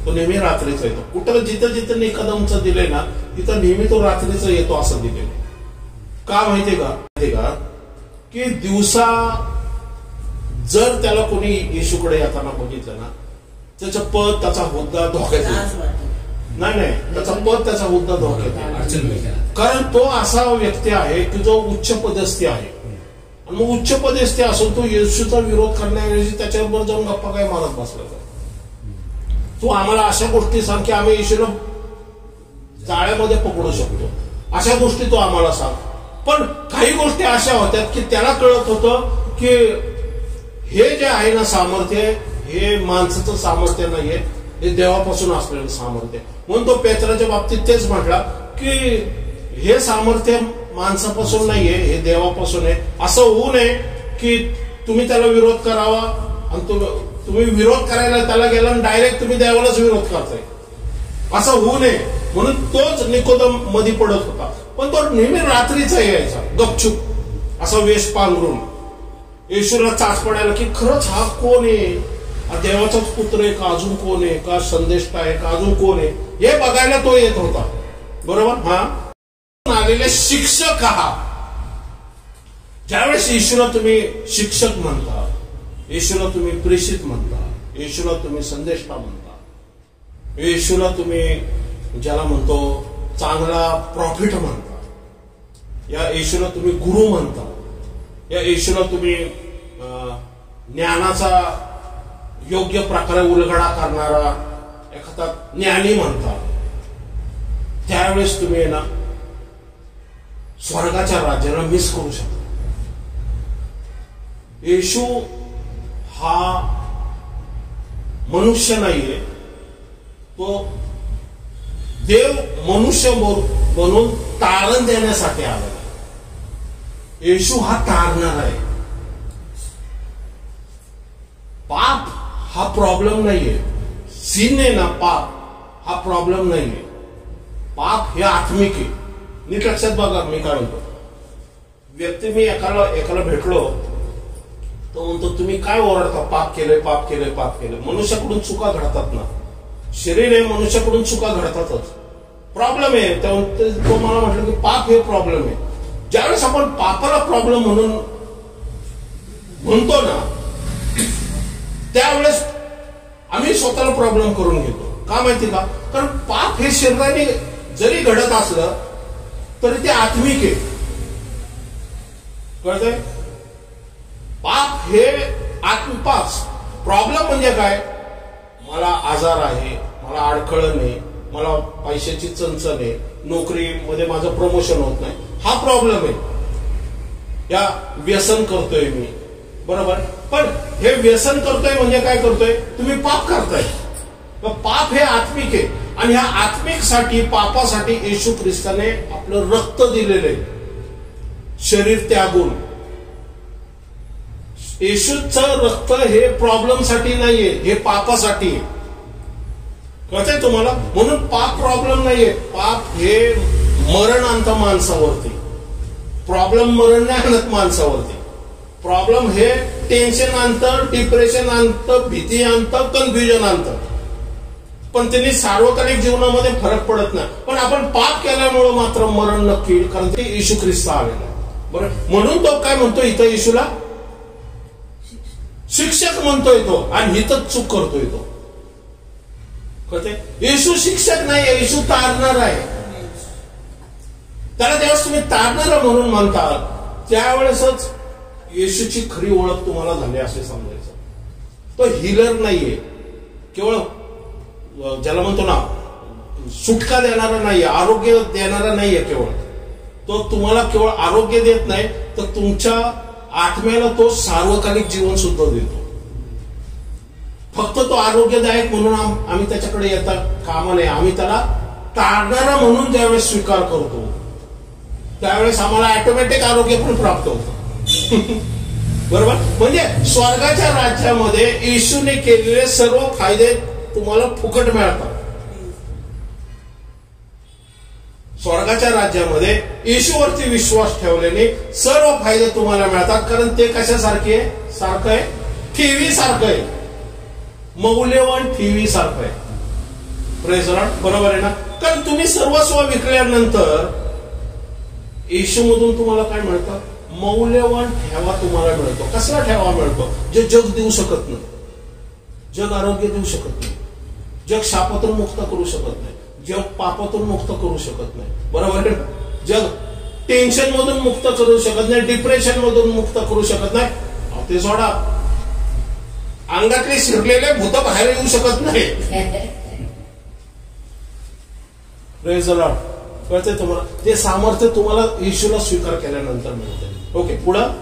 तो नेहमी रात्रीचा येतो. कुठं जिथं जिथं निकोदेमचं दिलंय ना तिथं नेहमी तो रात्रीचा येतो असं दिलेलं. का माहितीये का की दिवसा जर त्याला कोणी येशूकडे येताना बघितलं ना, त्याचं पद त्याचा हुद्दा धोक्यात येतो. नाही, त्याचा पद त्याचा हुद्दा धोक्यात येतो. कारण तो असा व्यक्ती आहे की जो उच्च पदस्थी आहे. आणि मग उच्च पदस्थी असून तो येशूचा विरोध करण्याऐवजी त्याच्याबरोबर जाऊन गप्पा काय मारत बसला. तू आम्हाला अशा गोष्टी सांग की आम्ही येशूला जाळ्यामध्ये पकडू शकतो, अशा गोष्टी तो आम्हाला सांग. पण काही गोष्टी अशा होत्या की त्याला कळत होतं की हे जे आहे ना सामर्थ्य, हे माणसाचं सामर्थ्य नाहीये, हे देवापासून असलेलं सामर्थ्य. म्हणून तो पेत्राच्या बाबतीत तेच म्हटला की हे सामर्थ्य माणसापासून नाहीये, हे देवापासून आहे. असं होऊ नये की तुम्ही त्याला विरोध करावा आणि तुम्ही विरोध करायला त्याला गेला आणि डायरेक्ट तुम्ही देवालाच विरोध करताय, असं होऊ नये. म्हणून तोच निकोदेम मध्ये पडत होता. पण तो नेहमी रात्रीचा यायचा गपचूप असा वेश पांघरून येशूला चाच पडायला की खरंच हा कोण आहे, देवाचाच पुत्र आहे का, अजून कोण आहे का, संदेष्टा आहे का, अजून कोण आहे, हे बघायला तो येत होता. बरोबर. हा, आलेले शिक्षक आहात. ज्यावेळेस येशूला तुम्ही शिक्षक म्हणता, येशूला तुम्ही प्रेषित म्हणता, येशूला तुम्ही संदेष्टा म्हणता, येशूला तुम्ही ज्याला म्हणतो चांगला प्रॉफिट म्हणता, या येशूला तुम्ही गुरु म्हणता, या येशूला तुम्ही ज्ञानाचा योग्य प्रकारे उलगडा करणारा एखादा ज्ञानी म्हणता, त्यावेळेस तुम्ही ना स्वर्गाच्या राज्याला मिस करू शकता. येशू हा मनुष्य नाहीये, तो देव मनुष्य बनून तारण देण्यासाठी आलेला. येशू हा तारणार आहे. पाप हा प्रॉब्लेम नाहीये, सीन आहे ना, पाप हा प्रॉब्लेम नाहीये. पाप हे आत्मिक आहे. नीट लक्षात बघा मी काय म्हणतो. व्यक्ती मी एकाला भेटलो, तो म्हणतो तुम्ही काय ओरडता, पाप केलंय पाप केलंय पाप केलंय. मनुष्याकडून चुका घडतात ना, शरीर आहे, मनुष्याकडून चुका घडतातच. प्रॉब्लेम आहे. तो मला म्हटलं की पाप हे प्रॉब्लेम आहे. ज्यावेळेस आपण पापाला प्रॉब्लेम म्हणून म्हणतो ना, त्यावेळेस आम्ही स्वतःला प्रॉब्लेम करून घेतो. का माहिती का, कारण पाप हे शरीराने जरी घडत असलं तरी ते आत्मिक आहे. कळतंय. पाप हे आत्मपाप. प्रॉब्लेम म्हणजे काय, मला आजार आहे, मला अडखळण आहे, मला पैशाची चणचण आहे, नोकरीमध्ये माझं प्रमोशन होत नाही, हा प्रॉब्लेम आहे. या व्यसन करतोय मी, बरोबर. पण हे व्यसन करतोय म्हणजे काय करतोय, तुम्ही पाप करताय. पाप हे आत्मिक आहे आणि ह्या आत्मिक साठी, पापासाठी येशू ख्रिस्ताने आपलं रक्त दिलेलं आहे. शरीर त्यागून. येशूचं रक्त हे प्रॉब्लेम साठी नाहीये, हे पापासाठी आहे. कळतंय तुम्हाला? म्हणून पाप प्रॉब्लेम नाहीये. पाप हे मरण आणतं माणसावरती. प्रॉब्लेम मरण नाही आणत माणसावरती. प्रॉब्लेम हे टेन्शन आणतं, डिप्रेशन आणतं, भीती आणतं, कन्फ्युजन आणतं. पण त्यांनी सार्वकालिक जीवनामध्ये फरक पडत नाही. पण आपण पाप केल्यामुळे मात्र मरण नक्की, कारण ते येशू ख्रिस्त आलेला आहे. बरं, म्हणून तो काय म्हणतो इथं? येशूला शिक्षक म्हणतोय तो, आणि इथं चूक करतोय तो. कळते? येशू शिक्षक नाही, येशू तारणार आहे. त्याला जेव्हा तुम्ही तारणारा म्हणून म्हणतात त्यावेळेसच येशूची खरी ओळख तुम्हाला झाली असे समजायचं. तो हिलर नाहीये, केवळ ज्याला म्हणतो ना सुटका देणारा नाहीये, आरोग्य देणारा नाहीये. केवळ तो तुम्हाला केवळ आरोग्य देत नाही, तर तुमच्या आत्म्याला तो सार्वकालिक जीवन सुद्धा देतो. फक्त तो आरोग्यदायक म्हणून आम्ही त्याच्याकडे येता कामा नये. आम्ही त्याला तारणारा म्हणून ज्यावेळेस स्वीकार करतो त्यावेळेस आम्हाला ऑटोमॅटिक आरोग्य पण प्राप्त होतं. बरोबर? म्हणजे स्वर्गाच्या राज्यामध्ये येशूने केलेले सर्व फायदे तुम्हाला फुकट मिळतात. स्वर्गाच्या राज्यामध्ये येशूवरती विश्वास ठेवल्याने सर्व फायदे तुम्हाला मिळतात. कारण ते कशासारखे आहे? सारखं आहे, ठेवी सारखं आहे, मौल्यवान ठेवी सारखं आहे. Praise Lord. बरोबर आहे ना? कारण तुम्ही सर्वस्व विकल्यानंतर येशूमधून तुम्हाला काय मिळतं? मौल्यवान ठेवा तुम्हाला मिळतो. कसला ठेवा मिळतो? जे जग देऊ शकत नाही. जग आरोग्य देऊ शकत नाही, जग शापातून मुक्त करू शकत नाही, जग पापातून मुक्त करू शकत नाही. बरोबर आहे? जग टेन्शन मधून मुक्त करू शकत नाही, डिप्रेशन मधून मुक्त करू शकत नाही. ते सोडा, अंगातले शिरलेले भूत बाहेर येऊ शकत नाही. Praise the Lord. कळते तुम्हाला? ते सामर्थ्य तुम्हाला येशूला स्वीकार केल्यानंतर मिळते. ओके, पुढं.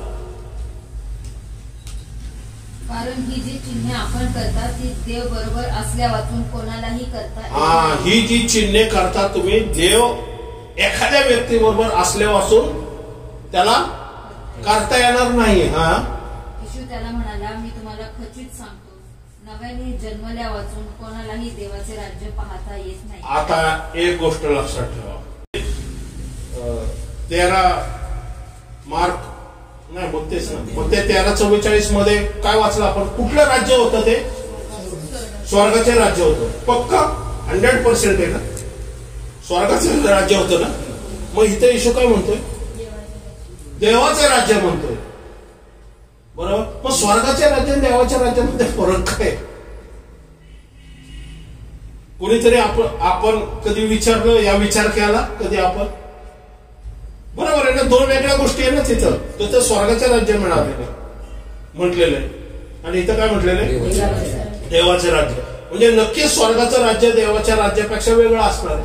कारण ही जी चिन्हे आपण करता ती देव बरोबर असल्या वाचून कोणालाही करता. हा, ही जी चिन्हे करता तुम्ही, देव एखाद्या व्यक्ती बरोबर असल्या वाचून त्याला करता येणार नाही. हा, येशू त्याला म्हणाला, मी तुम्हाला खचित सांगतो, नव्याने जन्मल्या वाचून कोणालाही देवाचे राज्य पाहता येत नाही. आता एक गोष्ट लक्षात ठेवा. 13 मार्क नाही 32 ना, मग ते 13:44 मध्ये काय वाचलं आपण? कुठलं राज्य होतं ते? स्वर्गाचे राज्य होतं. पक्का 100% आहे ना? स्वर्गाचे राज्य होतं ना? मग इथे येशू काय म्हणतोय? देवाचे राज्य म्हणतोय. बरोबर? मग स्वर्गाच्या राज्य आणि देवाच्या राज्यामध्ये फरक काय? कोणीतरी आपण कधी विचारलं, या विचार केला कधी आपण? बरोबर आहे ना? दोन वेगळ्या गोष्टी आहे ना तिथं. तर स्वर्गाचे राज्य मिळालेले म्हटलेलं आहे, आणि इथं काय म्हटलेलं आहे? देवाचे राज्य. म्हणजे नक्कीच स्वर्गाचं राज्य देवाच्या राज्यापेक्षा वेगळं असणार आहे.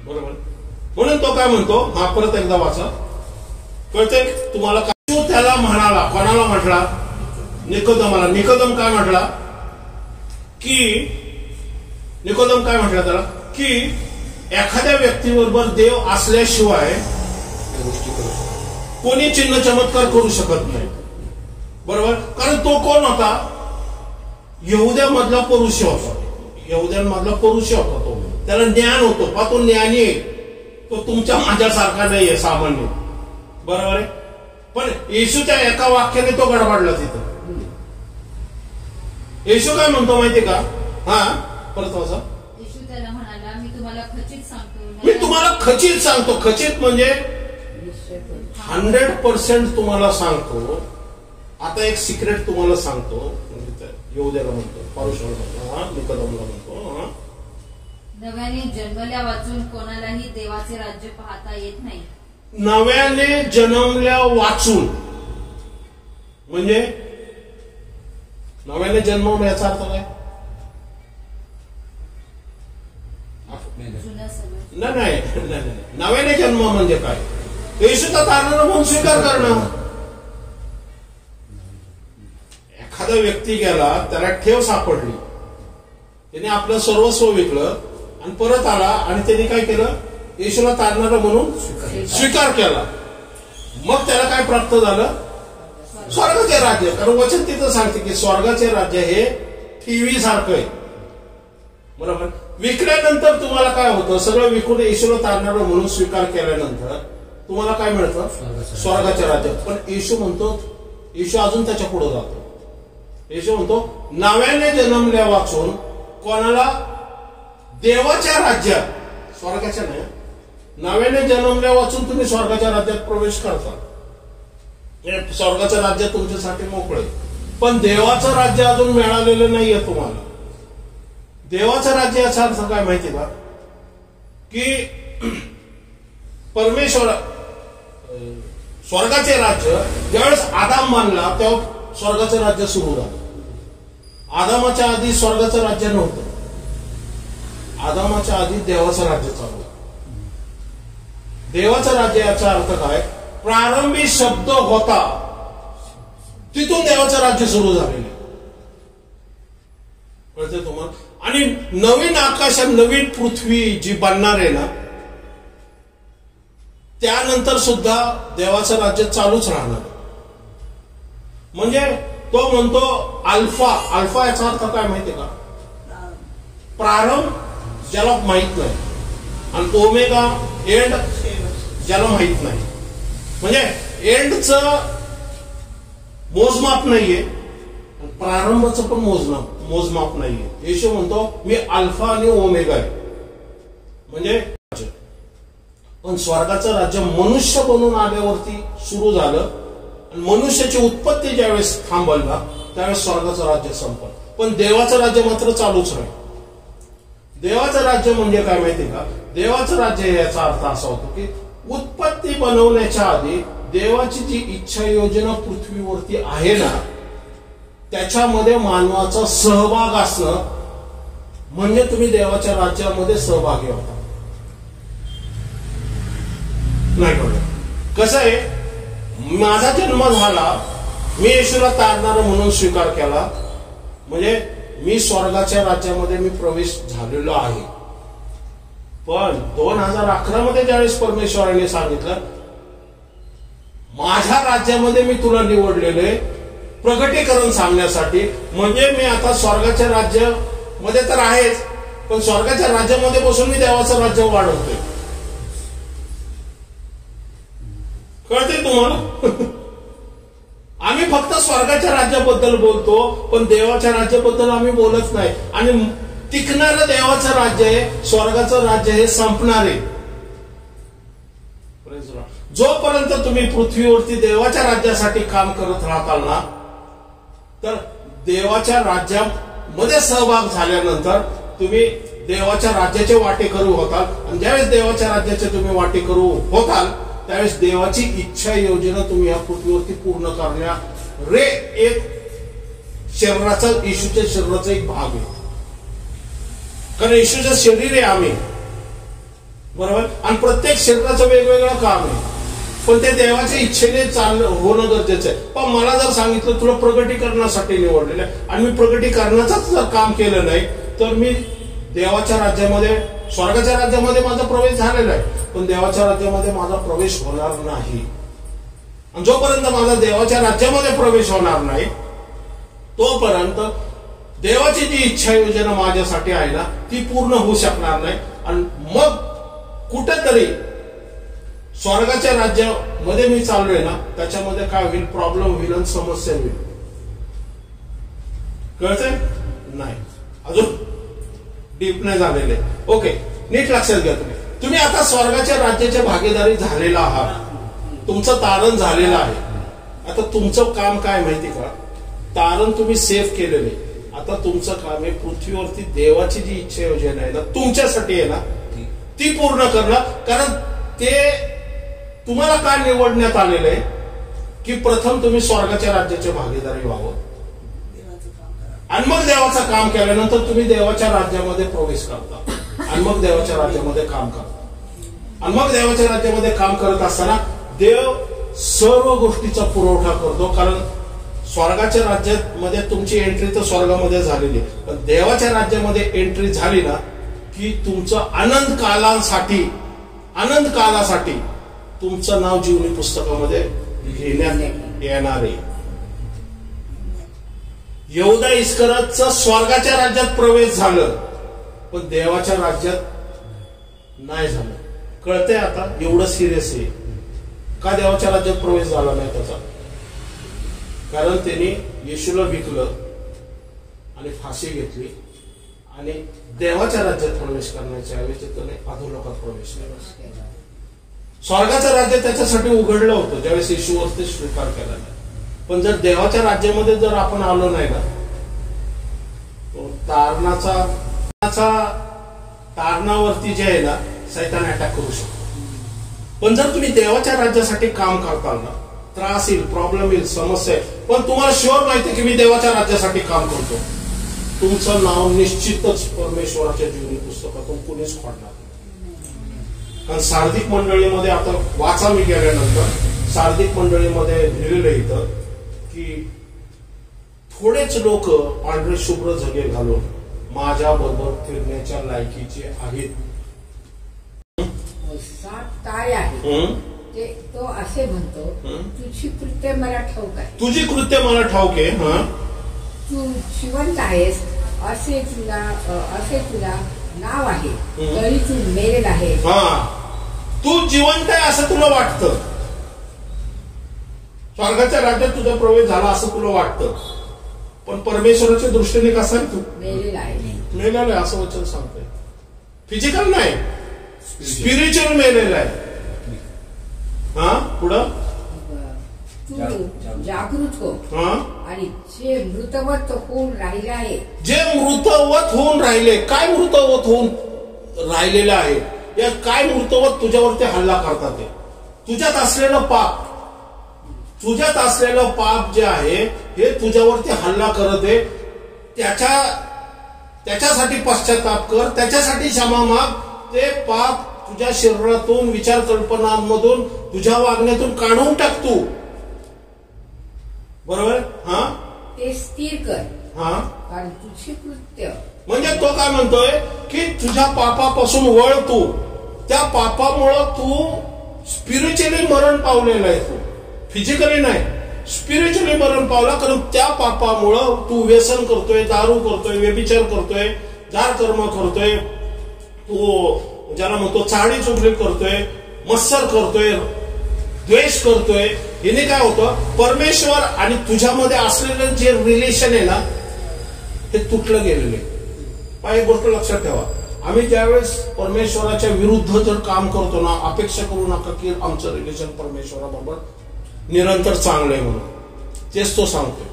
बरोबर? म्हणून तो काय म्हणतो? हा, परत एकदा वाचा. कळतंय तुम्हाला? तो त्याला म्हणाला, कोणाला म्हटला? निकोदमाला. निकोदम काय म्हटला? की निकोदम काय म्हटला त्याला? की एखाद्या व्यक्तीबरोबर देव असल्याशिवाय कोणी चिन्ह चमत्कार करू शकत नाही. बरोबर? कारण तो कोण होता? यहुद्यामधला पुरुष होता. यहुद्यांमधला पुरुष होता तो. त्याला ज्ञान होतं. पहा, तो ज्ञानी आहे. तो तुमच्या माझ्यासारखा नाहीये सामान्य. बरोबर आहे? पण येशूच्या एका वाक्याने तो गडबडला तिथं. येशू काय म्हणतो माहितीये का? हा, परत वाचा. येशू त्याला म्हणाला, मी तुम्हाला खचित सांगतो. मी तुम्हाला खचित सांगतो. खचित म्हणजे 100% तुम्हाला सांगतो. आता एक सिक्रेट तुम्हाला सांगतो. यहुद्याला म्हणतो, पौरुषाला म्हणतो, निकोदमला म्हणतो. नव्याने जन्मल्या वाचून कोणालाही देवाचे राज्य पाहता येत नाही. नव्याने जन्मल्या वाचून म्हणजे नव्याने जन्म याचा अर्थ काय? नाही. नव्याने जन्म म्हणजे काय? येशूचा तारणारा म्हणून स्वीकार करणं. एखादा व्यक्ती गेला, त्याला ठेव सापडली, त्याने आपलं सर्वस्व विकलं आणि परत आला, आणि त्याने काय केलं? येशूला तारणारा म्हणून स्वीकार केला, मग त्याला काय प्राप्त झालं? स्वर्गाचे राज्य. कारण वचन तिथं सांगते की स्वर्गाचे राज्य हे टीव्ही सारखं आहे, बरोबर. विकल्यानंतर तुम्हाला काय होतं? सगळं विकून येशूला तारणारा म्हणून स्वीकार केल्यानंतर तुम्हाला काय मिळतं? स्वर्गाचे राज्य. पण येशू म्हणतो, येशू अजून त्याच्या पुढे जातो. येशू म्हणतो नव्याने जन्मल्या वाचून कोणाला देवाच्या राज्यात, स्वर्गाच्या नाही, नव्याने जन्मल्या वाचून तुम्ही स्वर्गाच्या राज्यात प्रवेश करता. स्वर्गाचं राज्य तुमच्यासाठी मोकळे, पण देवाचं राज्य अजून मिळालेलं नाहीये तुम्हाला. देवाचं राज्य याचा अर्थ काय माहिती का? की परमेश्वर स्वर्गाचे राज्य ज्यावेळेस आदाम मानला तेव्हा स्वर्गाचं राज्य सुरू झालं. आदामाच्या आधी स्वर्गाचं राज्य नव्हतं. आदामाच्या आधी देवाचं राज्य चालू. देवाचं राज्य याचा अर्थ काय? प्रारंभी शब्द होता, तिथून देवाचं राज्य सुरू झालेलं. कळते तुम्हाला? आणि नवीन आकाश आणि नवीन पृथ्वी जी बनणार आहे ना, त्यानंतर सुद्धा देवाचं राज्य चालूच राहणार. म्हणजे तो म्हणतो अल्फा. अल्फा याचा अर्थ काय माहितीये का? प्रारंभ ज्याला माहित नाही, आणि ओमेगा एंड ज्याला माहित नाही. म्हणजे एंडचं मोजमाप नाहीये, प्रारंभाचं पण मोजमाप नाहीये. येशू म्हणतो मी अल्फा आणि ओमेगा आहे. म्हणजे पण स्वर्गाचं राज्य मनुष्य बनून आल्यावरती सुरू झालं, आणि मनुष्याची उत्पत्ती ज्यावेळेस थांबवला त्यावेळेस स्वर्गाचं राज्य संपलं. पण देवाचं राज्य मात्र चालूच राहील. देवाचं राज्य म्हणजे काय माहिती का? देवाचं राज्य याचा अर्थ असा होतो की उत्पत्ती बनवण्याच्या आधी देवाची जी इच्छा योजना पृथ्वीवरती आहे ना, त्याच्यामध्ये मानवाचा सहभाग असणं म्हणजे तुम्ही देवाच्या राज्यामध्ये सहभागी होता. नाही कळलं? कसं आहे, माझा जन्म झाला, मी येशूला तारणारा म्हणून स्वीकार केला, म्हणजे मी स्वर्गाच्या राज्यामध्ये मी प्रवेश झालेलो आहे. पण 2011 मध्ये ज्यावेळेस परमेश्वराने सांगितलं माझ्या राज्यामध्ये मी तुला निवडलेले प्रगटीकरण सांगण्यासाठी, म्हणजे मी आता स्वर्गाच्या राज्यामध्ये तर आहेच, पण स्वर्गाच्या राज्यामध्ये बसून मी देवाचं राज्य वाढवतोय. कळते तुम्हाला? आम्ही फक्त स्वर्गाच्या राज्याबद्दल बोलतो, पण देवाच्या राज्याबद्दल आम्ही बोलत नाही. आणि टिकणारं देवाचं राज्य आहे, स्वर्गाचं राज्य हे संपणार आहे. जोपर्यंत तुम्ही पृथ्वीवरती देवाच्या राज्यासाठी काम करत राहताल ना, तर देवाच्या राज्यामध्ये सहभाग झाल्यानंतर तुम्ही देवाच्या राज्याचे वाटेकरू होताल. आणि ज्यावेळेस देवाच्या राज्याचे तुम्ही वाटेकरू होताल त्यावेळेस देवाची इच्छा योजना तुम्ही या पृथ्वीवरती पूर्ण करण्या रे एक शरीराचा, येशूच्या शरीराचा एक भाग आहे. कारण येशूचं शरीर आहे आम्ही, बरोबर. आणि प्रत्येक शरीराचं वेगवेगळं काम आहे, पण ते देवाच्या इच्छेने होणं गरजेचं आहे. पण मला जर सांगितलं तुला प्रगटीकरणासाठी निवडलेलं आहे आणि मी प्रगटीकरणाचंच जर काम केलं नाही, तर मी देवाच्या राज्यामध्ये, स्वर्गाच्या राज्यामध्ये माझा प्रवेश झालेला आहे, पण देवाच्या राज्यामध्ये माझा प्रवेश होणार नाही. आणि जोपर्यंत माझा देवाच्या राज्यामध्ये प्रवेश होणार नाही तोपर्यंत देवाची जी इच्छा योजना माझ्यासाठी आहे ना, ती पूर्ण होऊ शकणार नाही. आणि मग कुठेतरी स्वर्गाच्या राज्यामध्ये मी चाललोय ना, त्याच्यामध्ये काय होईल? प्रॉब्लेम होईल आणि समस्या होईल. कळतंय? नाही, अजून डीप नाही झालेले. ओके, नीट लक्षात घ्या. तुम्ही आता स्वर्गाच्या राज्याच्या भागीदारी झालेला आहात, तुमचं तारण झालेलं आहे. आता तुमचं काम काय माहिती का? तारण तुम्ही सेव्ह केलेलं आहे. आता तुमचं काम आहे पृथ्वीवरती देवाची जी इच्छा योजना आहे ना, तुमच्यासाठी आहे ना, ती पूर्ण करणं. कारण ते तुम्हाला काय निवडण्यात आलेलं आहे की प्रथम तुम्ही स्वर्गाच्या राज्याच्या भागीदारी व्हावं, आणि मग देवाचं काम केल्यानंतर तुम्ही देवाच्या राज्यामध्ये प्रवेश करता, आणि मग देवाच्या राज्यामध्ये काम करता. आणि मग देवाच्या राज्यामध्ये काम करत असताना देव सर्व गोष्टीचा पुरवठा करतो. कारण स्वर्गाच्या राज्यामध्ये तुमची एंट्री तर स्वर्गामध्ये झालेली आहे, पण देवाच्या राज्यामध्ये एंट्री झाली ना की तुमचं अनंत कालांसाठी आनंद कालासाठी तुमचं नाव जीवनी पुस्तकामध्ये घेण्यात येणार आहे. यहूदा इस्करियोतचं स्वर्गाच्या राज्यात प्रवेश झालं, पण देवाच्या राज्यात नाही झालं. कळतंय आता? एवढं सिरियस आहे का देवाच्या राज्यात प्रवेश झाला नाही त्याचा? कारण त्यांनी येशूला विकलं आणि फाशी घेतली आणि देवाच्या राज्यात प्रवेश करण्याच्या ऐवजी त्याने अधोलोकात प्रवेश केला. स्वर्गाचं राज्य त्याच्यासाठी उघडलं होतं ज्यावेळेस येशूवरती स्वीकार केला नाही. पण जर देवाच्या राज्यामध्ये जर आपण आलो नाही ना, तारणावरती जे आहे ना, सैतान अटॅक करू शकतो. पण जर तुम्ही देवाच्या राज्यासाठी काम करताल ना, त्रास येईल, प्रॉब्लेम येईल, समस्या येईल, पण तुम्हाला शुअर माहिती की मी देवाच्या राज्यासाठी काम करतो, तुमचं नाव निश्चितच परमेश्वराच्या जीवनी पुस्तकातून कुणीच खोडणार नाही. कारण सार्दिक मंडळीमध्ये आता वाचा, मी गेल्यानंतर सार्दिक मंडळीमध्ये लिहिलेलं इथं की थोडेच लोक पांढरे शुभ्र झगे घालून माझ्या बरोबर फिरण्याच्या लायकीचे आहेत. 7 तारे आहेत ते तो असे म्हणतो, तुझी कृत्य मला ठाऊक आहे. तुझी कृत्य मला ठाऊक आहे. तू जिवंत आहेस असे तुला नाव आहे, तरी तू मेलेला आहे. तू जिवंत आहे असं तुला वाटतं, स्वर्गाच्या राज्यात तुझा प्रवेश झाला असं तुला वाटतं, पण परमेश्वराच्या दृष्टीने कसा आहे? तू मेलेला आहे असं वचन सांगतंय. फिजिकल नाही, स्पिरिच्युअल मेलेला आहे. पुढं तू जागृत हो आणि जे मृतवत होऊन राहिले आहे. जे मृतवत होऊन राहिले, काय मृतवत होऊन राहिलेलं आहे? या काय मृतवत तुझ्यावरती हल्ला करतात? तुझ्यात असलेलं पाप जे आहे हे तुझ्यावरती हल्ला करत आहे. त्याच्यासाठी पश्चाताप कर, त्याच्यासाठी क्षमा माग. ते पाप तुझ्या शरीरातून, विचार कल्पनांमधून, तुझ्या वागण्यातून काढून टाक तू. बरोबर? ते स्थिर कर. कारण तुझी कृत्य, म्हणजे तो काय म्हणतोय की तुझ्या पापापासून वळ. तू त्या पापामुळं तू स्पिरिच्युअली मरण पावलेला आहे. तू फिजिकली नाही, स्पिरिच्युअली मरण पावला. कारण त्या पापामुळं तू व्यसन करतोय, दारू करतोय, व्यभिचार करतोय, जार कर्म करतोय, तू ज्याला म्हणतो चाळी चुगली करतोय, मत्सर करतोय, द्वेष करतोय. याने काय होतं, परमेश्वर आणि तुझ्यामध्ये असलेलं जे रिलेशन आहे ना ते तुटलं गेलेलं आहे. एक गोष्ट लक्षात ठेवा, आम्ही ज्यावेळेस परमेश्वराच्या विरुद्ध जर काम करतो ना, अपेक्षा करू नका की आमचं रिलेशन परमेश्वराबरोबर निरंतर चांगलं आहे म्हणून. तेच तो सांगतोय.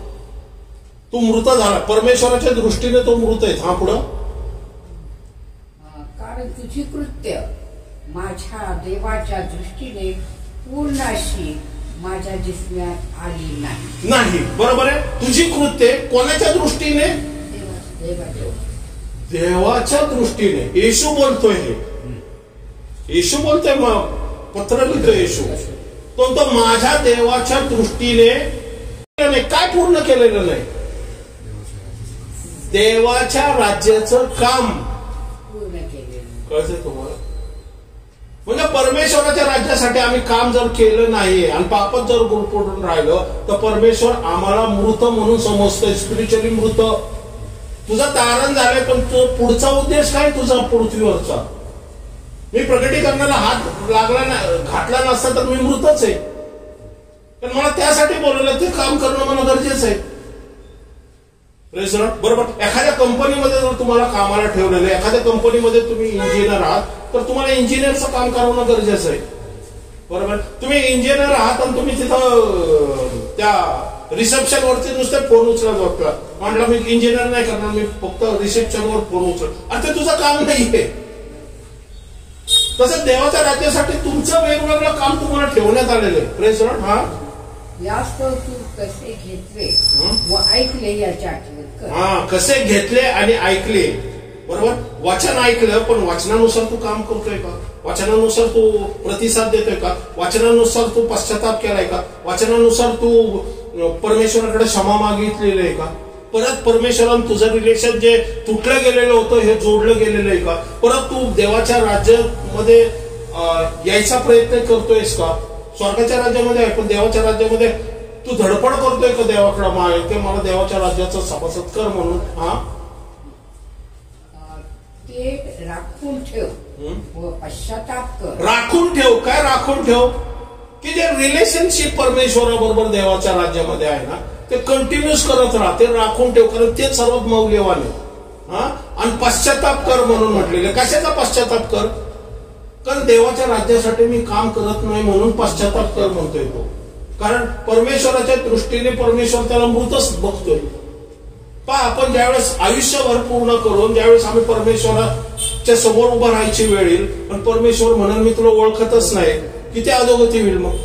तू मृत झाला, परमेश्वराच्या दृष्टीने तो मृत आहे. पुढं कारण तुझी कृत्य माझ्या देवाच्या दृष्टीने पूर्ण अशी माझ्या जिस्म्यात आली नाही. बरोबर आहे. तुझी कृत्य कोणाच्या दृष्टीने? देवाच्या दृष्टीने. येशू बोलतोय, येशू बोलतोय, पत्र लिहितोय येशू. तो माझ्या देवाच्या दृष्टीने काय पूर्ण केलेलं नाही? देवाच्या राज्याचं काम पूर्ण केलेलं. कळतंय तुम्हाला? म्हणजे परमेश्वराच्या राज्यासाठी आम्ही काम जर केलं नाही आणि पापात जर गुरफटून राहिलं तर परमेश्वर आम्हाला मृत म्हणून समजतोय, स्पिरिच्युअली मृत. तुझा तारण झालाय, पण तो पुढचा उद्देश काय तुझा पृथ्वीवरचा? मी प्रकटीकरणाला हात घातला नसता तर मी मृतच आहे. पण मला त्यासाठी बोलवलं, ते काम करणं मला गरजेचं आहे. बरोबर. एखाद्या कंपनीमध्ये जर तुम्हाला कामाला ठेवलेलं आहे, एखाद्या कंपनीमध्ये तुम्ही इंजिनियर आहात, तर तुम्हाला इंजिनियरचं काम करणं गरजेचं आहे. बरोबर. तुम्ही इंजिनियर आहात आणि तुम्ही तिथं त्या रिसेप्शन वरती नुसते फोन उचलत होता, म्हटलं मी इंजिनियर नाही करणार, मी फक्त रिसेप्शनवर फोन उचल, आणि ते तुझं काम नाहीये. तसं देवाच्या राज्यासाठी तुमचं वेगवेगळं काम तुम्हाला ठेवण्यात आलेलं आहे. Press Lord. यास्तव तू कसे घेतले व ऐकले याची आठवण कर. कसे घेतले आणि ऐकले. बरोबर. वचन ऐकलं, पण वचनानुसार तू काम करतोय का? वचनानुसार तू प्रतिसाद देतोय का? वचनानुसार तू पश्चाताप केलाय का? वचनानुसार तू परमेश्वराकडे क्षमा मागितलेली आहे का? परत परमेश्वरानं तुझं रिलेशन जे तुटलं गेलेलं होतं हे जोडलं गेलेलं आहे का? परत तू देवाच्या राज्यामध्ये यायचा प्रयत्न करतोयस का? स्वर्गाच्या राज्यामध्ये आहे पण देवाच्या राज्यामध्ये तू धडपड करतोय का देवाकडे मागे की मला देवाच्या राज्याचा सभासद कर म्हणून? ते राखून ठेव व पश्चाताप कर. राखून ठेव. काय राखून ठेव? की जे रिलेशनशिप परमेश्वराबरोबर देवाच्या राज्यामध्ये आहे ना ते कंटिन्यूस करत राहा. ते राखून ठेव कारण ते सर्वात मौल्यवान आहे. आणि पश्चाताप कर म्हणून म्हटलेले. कशाचा पश्चाताप कर? कारण देवाच्या राज्यासाठी मी काम करत नाही म्हणून पश्चाताप कर म्हणतोय तो. कारण परमेश्वराच्या दृष्टीने परमेश्वर त्याला मृतच बघतोय. आपण ज्यावेळेस आयुष्यभर पूर्ण करून ज्यावेळेस आम्ही परमेश्वराच्या समोर उभं राहायची वेळ येईल पण परमेश्वर म्हणून मी तुला ओळखतच नाही, किती अधोगती होईल मग?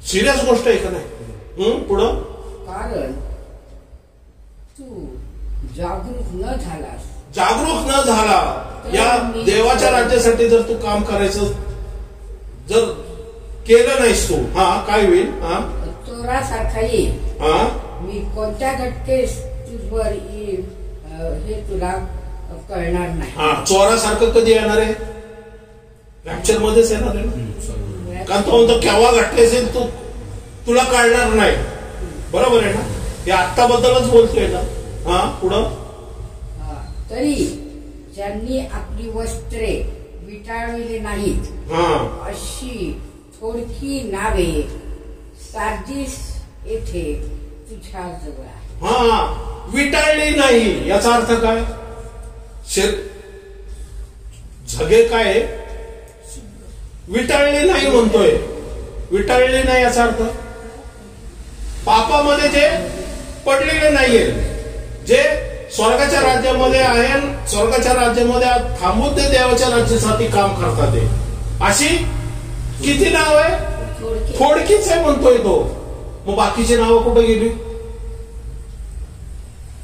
सिरियस गोष्ट आहे का नाही? पुढं कारण तू जागरूक न झाला या देवाच्या राज्यासाठी जर तू काम करायचं जर केलं नाहीस तू काय होईल? चोरासारखा येईल. मी कोणत्या घटकेस तुझवर येईल हे तुला कळणार नाही. चोरासारखं कधी येणार आहे? रॅप्चर मध्येच येणार आहे ना. कारण तो म्हणतो केव्हा घटकेस तुला कळणार नाही. बरोबर आहे ना? हे आत्ताबद्दलच बोलतोय ना. पुढं तरी ज्यांनी आपली वस्त्रे विटाळलेली नाहीत अशी थोडकी नावे सार्दिस येथे तुझ्या जवळ आहे. विटाळली नाही याचा अर्थ काय? झगे काय विटाळली नाही म्हणतोय. विटाळली नाही याचा अर्थ पापामध्ये जे पडलेले नाहीये, जे स्वर्गाच्या राज्यामध्ये आहे, स्वर्गाच्या राज्यामध्ये थांबून ते देवाच्या राज्यासाठी काम करतात. अशी किती नाव आहे? थोडकीच आहे म्हणतोय तो. मग बाकीची नावं कुठे गेली?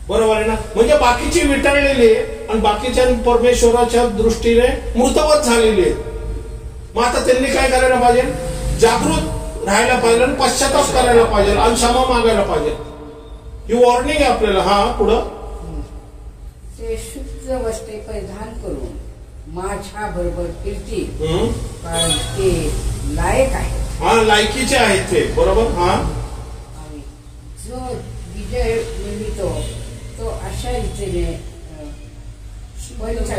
बरोबर आहे ना? म्हणजे बाकीची विटाळलेली आहे आणि बाकीच्या परमेश्वराच्या दृष्टीने मृतवत झालेली आहे. मग आता त्यांनी काय करायला पाहिजे? जागृत राहायला पाहिजे आणि पश्चाताप करायला पाहिजे आणि क्षमा मागायला पाहिजे. ही वॉर्निंग आहे आपल्याला. पुढं ते शुद्ध वस्त्रे परिधान करून माझ्या बरोबर फिरतील कारण ते लायक आहे. लायकीचे आहेत ते. बरोबर. जो विजय मिळवितो तो अशा रीतीने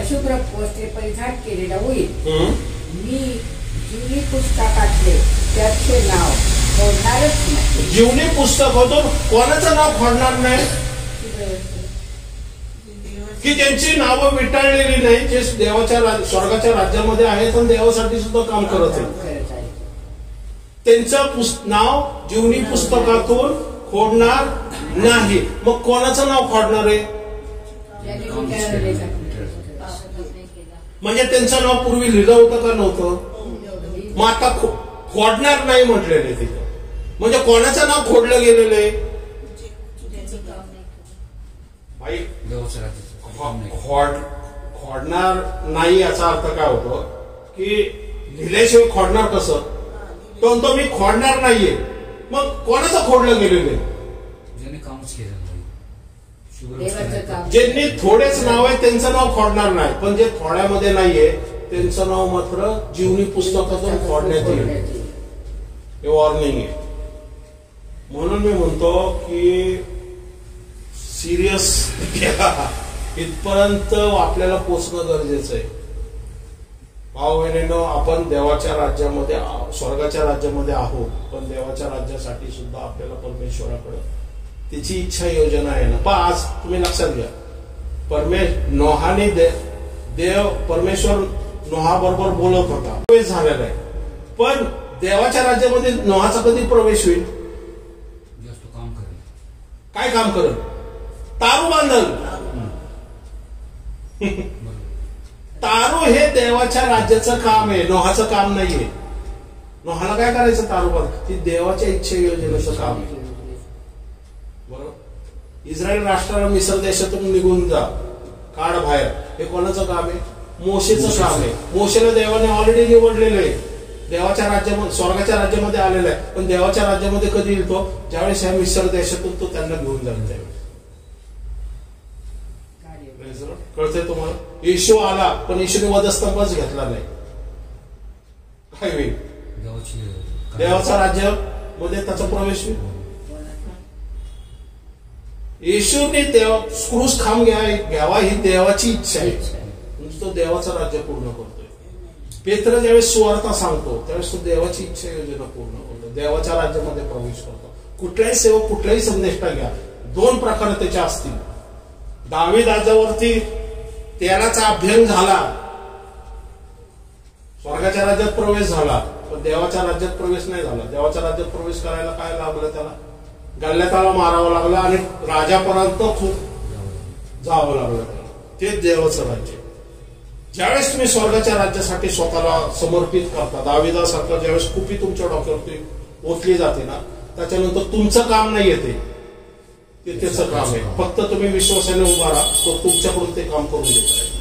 शुभ्र वस्त्रे परिधान केलेला होईल. मी जीवनी पुस्तकातले त्याचे नाव खोडणारच नाही. जीवनी पुस्तक होतो कोणाचं नाव खोडणार नाही? की त्यांची नावं विटाळलेली नाही, जे देवाच्या स्वर्गाच्या राज्यामध्ये आहेत आणि देवासाठी सुद्धा काम करत आहेत. त्यांचं नाव जीवनी पुस्तकातून खोडणार नाही. मग कोणाचं नाव खोडणार आहे? म्हणजे त्यांचं नाव पूर्वी लिहिलं होतं का नव्हतं? मग आता खोडणार नाही म्हटलेलं आहे तिथं. म्हणजे कोणाचं नाव खोडलं गेलेलं आहे? भाई खोडणार नाही याचा अर्थ काय होतो? की लिहिल्याशिवाय खोडणार कसं? तो मी खोडणार नाहीये. मग कोणाचं खोडलं गेलेलं आहे? ज्यांनी थोडेच नाव आहे त्यांचं नाव खोडणार नाही, पण जे थोड्यामध्ये नाहीये त्यांचं नाव मात्र जीवनी पुस्तकातून खोडण्यात येईल. हे वॉर्निंग आहे. म्हणून मी म्हणतो की सिरियस इथपर्यंत आपल्याला पोचणं गरजेचं आहे. भाऊ बहिणींनो, आपण देवाच्या राज्यामध्ये स्वर्गाच्या राज्यामध्ये आहोत पण देवाच्या राज्यासाठी सुद्धा आपल्याला परमेश्वराकडे त्याची इच्छा योजना आहे ना. आज तुम्ही लक्षात घ्या, नोहाने देव परमेश्वर नोहा बरोबर बोलत होता, प्रवेश झालेला आहे. पण देवाच्या राज्यामध्ये नोहाचा कधी प्रवेश होईल? काय काम करेल? तारू बांधल. तारू हे देवाच्या राज्याचं काम आहे, नोहाचं काम नाहीये. नोहाला काय करायचं? तारू बांध. ती देवाच्या इच्छा योजनेचं काम आहे. बरोबर. इस्रायल राष्ट्राला मिस्र देशातून निघून जा, काढ बाहेर, हे कोणाचं काम आहे? मोशेचं काम आहे. मोशेला देवाने ऑलरेडी निवडलेलं आहे, देवाच्या राज्यामध्ये स्वर्गाच्या राज्यामध्ये आलेला आहे. पण देवाच्या राज्यामध्ये कधी येईल तो? ज्यावेळेस ह्या मिस्र देशातून तो त्यांना घेऊन जाईल त्यावेळेस. कळतंय तुम्हाला? येशू आला पण येशूने वधस्तंभच घेतला नाही. काय होईल? देवाचा राज्य मध्ये त्याचा प्रवेश होईल. येशूने क्रूस खांब घ्यावा ही देवाची इच्छा आहे. म्हणजे तो देवाचं राज्य पूर्ण करतोय. पेत्र ज्यावेळेस सुवार्ता सांगतो त्यावेळेस तो देवाची इच्छा योजना पूर्ण करतो, देवाच्या राज्यामध्ये प्रवेश करतो. कुठल्याही सेवक कुठल्याही संदेष्टा घ्या, 2 प्रकार त्याच्या असतील. दावीद राजावरती तेलाचा अभ्यंग झाला, स्वर्गाच्या राज्यात प्रवेश झाला, पण देवाच्या राज्यात प्रवेश नाही झाला. देवाच्या राज्यात प्रवेश करायला काय लागलं? त्याला गल्ल्याताला मारावं लागलं आणि राजापर्यंत खूप जावं लागलं त्याला. ते देवाचं राज्य. ज्यावेळेस तुम्ही स्वर्गाच्या राज्यासाठी स्वतःला समर्पित करता, दाविदासारखं ज्यावेळेस कुपी तुमच्या डोक्यावरती ओतली जाते ना, त्याच्यानंतर तुमचं काम नाही येते, ते त्याचं काम आहे. फक्त तुम्ही विश्वासाने उभा राहा, तो तुमच्याकडून ते काम करून देत.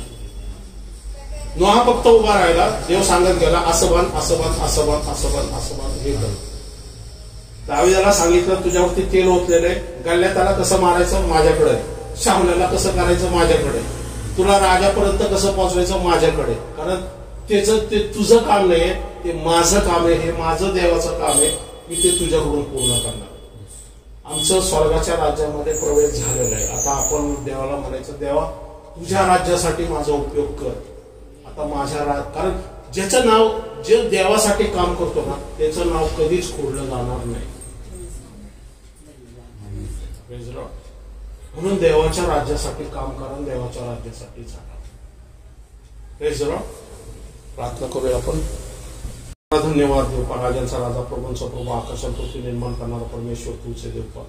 नोहा फक्त उभा राहिला, देव सांगत गेला असं बांध, असं बांध, असं बांध, असं बांध, असं बांध, हे कर. दाविदाला सांगितलं तुझ्यावरती तेल ओतलेलं आहे, गल्ल्याताला कसं मारायचं माझ्याकडे, शामल्याला कसं करायचं माझ्याकडे, तुला राजापर्यंत कसं पोहोचवायचं माझ्याकडे. कारण ते तुझं काम नाहीये, ते माझं काम आहे, हे माझं देवाचं काम आहे, मी ते तुझ्याकडून पूर्ण करणार. आमचं स्वर्गाच्या राज्यामध्ये प्रवेश झालेला आहे. आता आपण देवाला म्हणायचं, देवा तुझ्या राज्यासाठी माझा उपयोग कर. आता माझ्या कारण ज्याचं नाव जे देवासाठी काम करतो ना त्याचं नाव कधीच खोडलं जाणार नाही. म्हणून देवाच्या राज्यासाठी काम करा, देवाच्या राज्यासाठी झाला. प्रार्थना करूया आपण. धन्यवाद देवपा, राजांचा राजा, प्रभूंचा प्रभू, आकाशात पृथ्वी निर्माण करणारा परमेश्वर तुझे देवपा.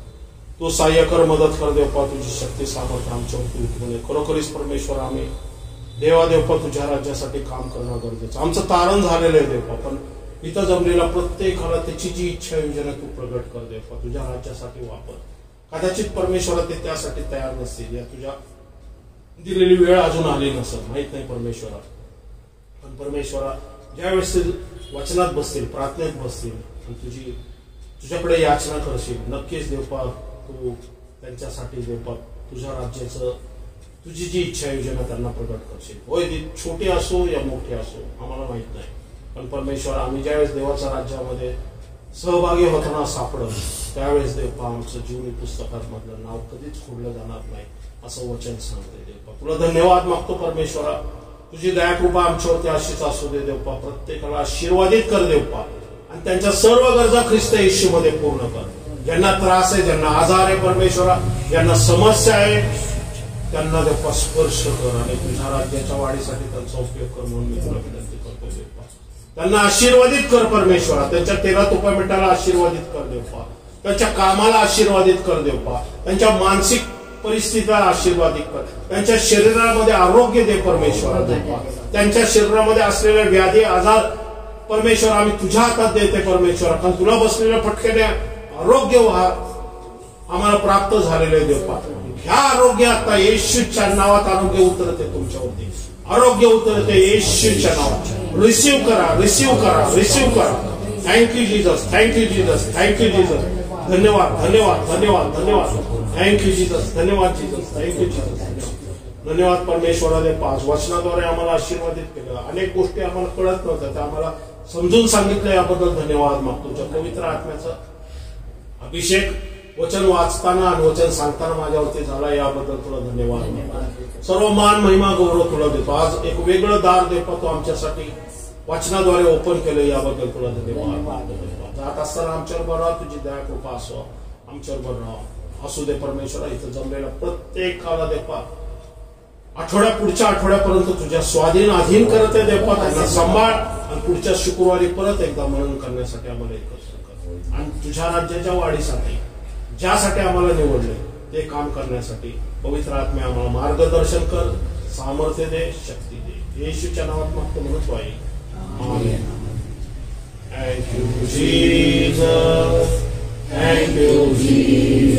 तू सहाय्य कर, मदत कर देवपा. तुझी शक्ती सामर्थ्य आमच्यावरती उतरून खरोखरीच परमेश्वर आम्ही देवा देवपा तुझ्या राज्यासाठी काम करणं गरजेचं. आमचं तारण झालेलं आहे देवपा, पण इथं जमलेला प्रत्येकाला त्याची जी इच्छा योजना तू प्रगट कर देवपा. तुझ्या राज्यासाठी वापर. कदाचित परमेश्वरा ते त्यासाठी तयार नसतील, या तुझ्या दिलेली वेळ अजून आली नसेल, माहित नाही परमेश्वरा. पण परमेश्वरा ज्यावेळेस वचनात बसतील, प्रार्थनेत बसतील आणि तुझ्याकडे याचना करशील, नक्कीच देवपा तू त्यांच्यासाठी देवपा तुझ्या राज्याचं तुझी जी इच्छा योजना त्यांना प्रगट करशील. होय ती छोटी असो या मोठी असो आम्हाला माहित नाही, पण परमेश्वर आम्ही ज्यावेळेस देवाच्या राज्यामध्ये सहभागी होताना सापडलं त्यावेळेस देवपा आमचं जीवनी पुस्तकात मधलं नाव कधीच खोडलं जाणार नाही असं वचन सांगते देवपा. तुला धन्यवाद मागतो परमेश्वरा. तुझी दयाकृपा आमच्यावरती अशीच असू दे देवपा. प्रत्येकाला आशीर्वादित कर देवपा आणि त्यांच्या सर्व गरजा ख्रिस्त येशूमध्ये पूर्ण कर. ज्यांना त्रास आहे, ज्यांना आजार आहे परमेश्वरा, ज्यांना समस्या आहे, त्यांना देवपा स्पर्श कर आणि तुझ्या राज्याच्या वाढीसाठी त्यांचा उपयोग कर म्हणून मी तुला विनंती करतो देवपा. त्यांना आशीर्वादित कर परमेश्वरा. त्यांच्या तेला तुपा मिठाला आशीर्वादित कर देवपा. त्यांच्या कामाला आशीर्वादित कर देवपा. त्यांच्या मानसिक परिस्थितीला आशीर्वादित कर. त्यांच्या शरीरामध्ये आरोग्य दे परमेश्वरा देवपा. त्यांच्या शरीरामध्ये असलेल्या व्याधी आजार परमेश्वर आम्ही तुझ्या हातात देते परमेश्वरा. कारण तुला बसलेल्या फटक्याने आरोग्य आम्हाला प्राप्त झालेले देवपा. ह्या आरोग्य आता येशूच्या नावात आरोग्य उतरते तुमच्यावरती, आरोग्य उतरते येशूच्या नावात. रिसीव्ह करा, रिसीव्ह करा, रिसीव्ह करा. Thank you Jesus, thank you Jesus, thank you Jesus. धन्यवाद, धन्यवाद, धन्यवाद, धन्यवाद. थँक्यू जीजस, धन्यवाद जीजस, थँक्यू जीजस. धन्यवाद परमेश्वरा देवपा. आज वचनाद्वारे आम्हाला आशीर्वादित केलं. अनेक गोष्टी आम्हाला कळत नव्हत्या, त्या आम्हाला समजून सांगितलं, याबद्दल धन्यवाद मागतो. तुझ्या पवित्र आत्म्याचा अभिषेक वचन वाचताना आणि वचन सांगताना माझ्यावरती झाला, याबद्दल तुला धन्यवाद. सर्व मान महिमा गौरव तुला देतो. आज एक वेगळं दार देतो तो आमच्यासाठी वचनाद्वारे ओपन केलं, याबद्दल तुला धन्यवाद. जात असताना आमच्यावर बरा तुझी दया कृपा असो, आमच्यावर बरा असू दे परमेश्वरा. इथं जमलेला प्रत्येकाला देपा पुढच्या आठवड्यापर्यंत तुझ्या स्वाधीन अधीन करत आहे देपा. त्यांना सांभाळ आणि पुढच्या शुक्रवारी परत एकदा मनन करण्यासाठी आम्हाला एकत्र कर आणि तुझ्या राज्याच्या वाढीसाठी ज्यासाठी आम्हाला निवडले ते काम करण्यासाठी पवित्र आत्मे आम्हाला मार्गदर्शन कर, सामर्थ्य दे, शक्ती दे. येशूच्या नावात मागतो म्हणत आहे. आमेन. Thank you, Jesus. Thank you, Jesus.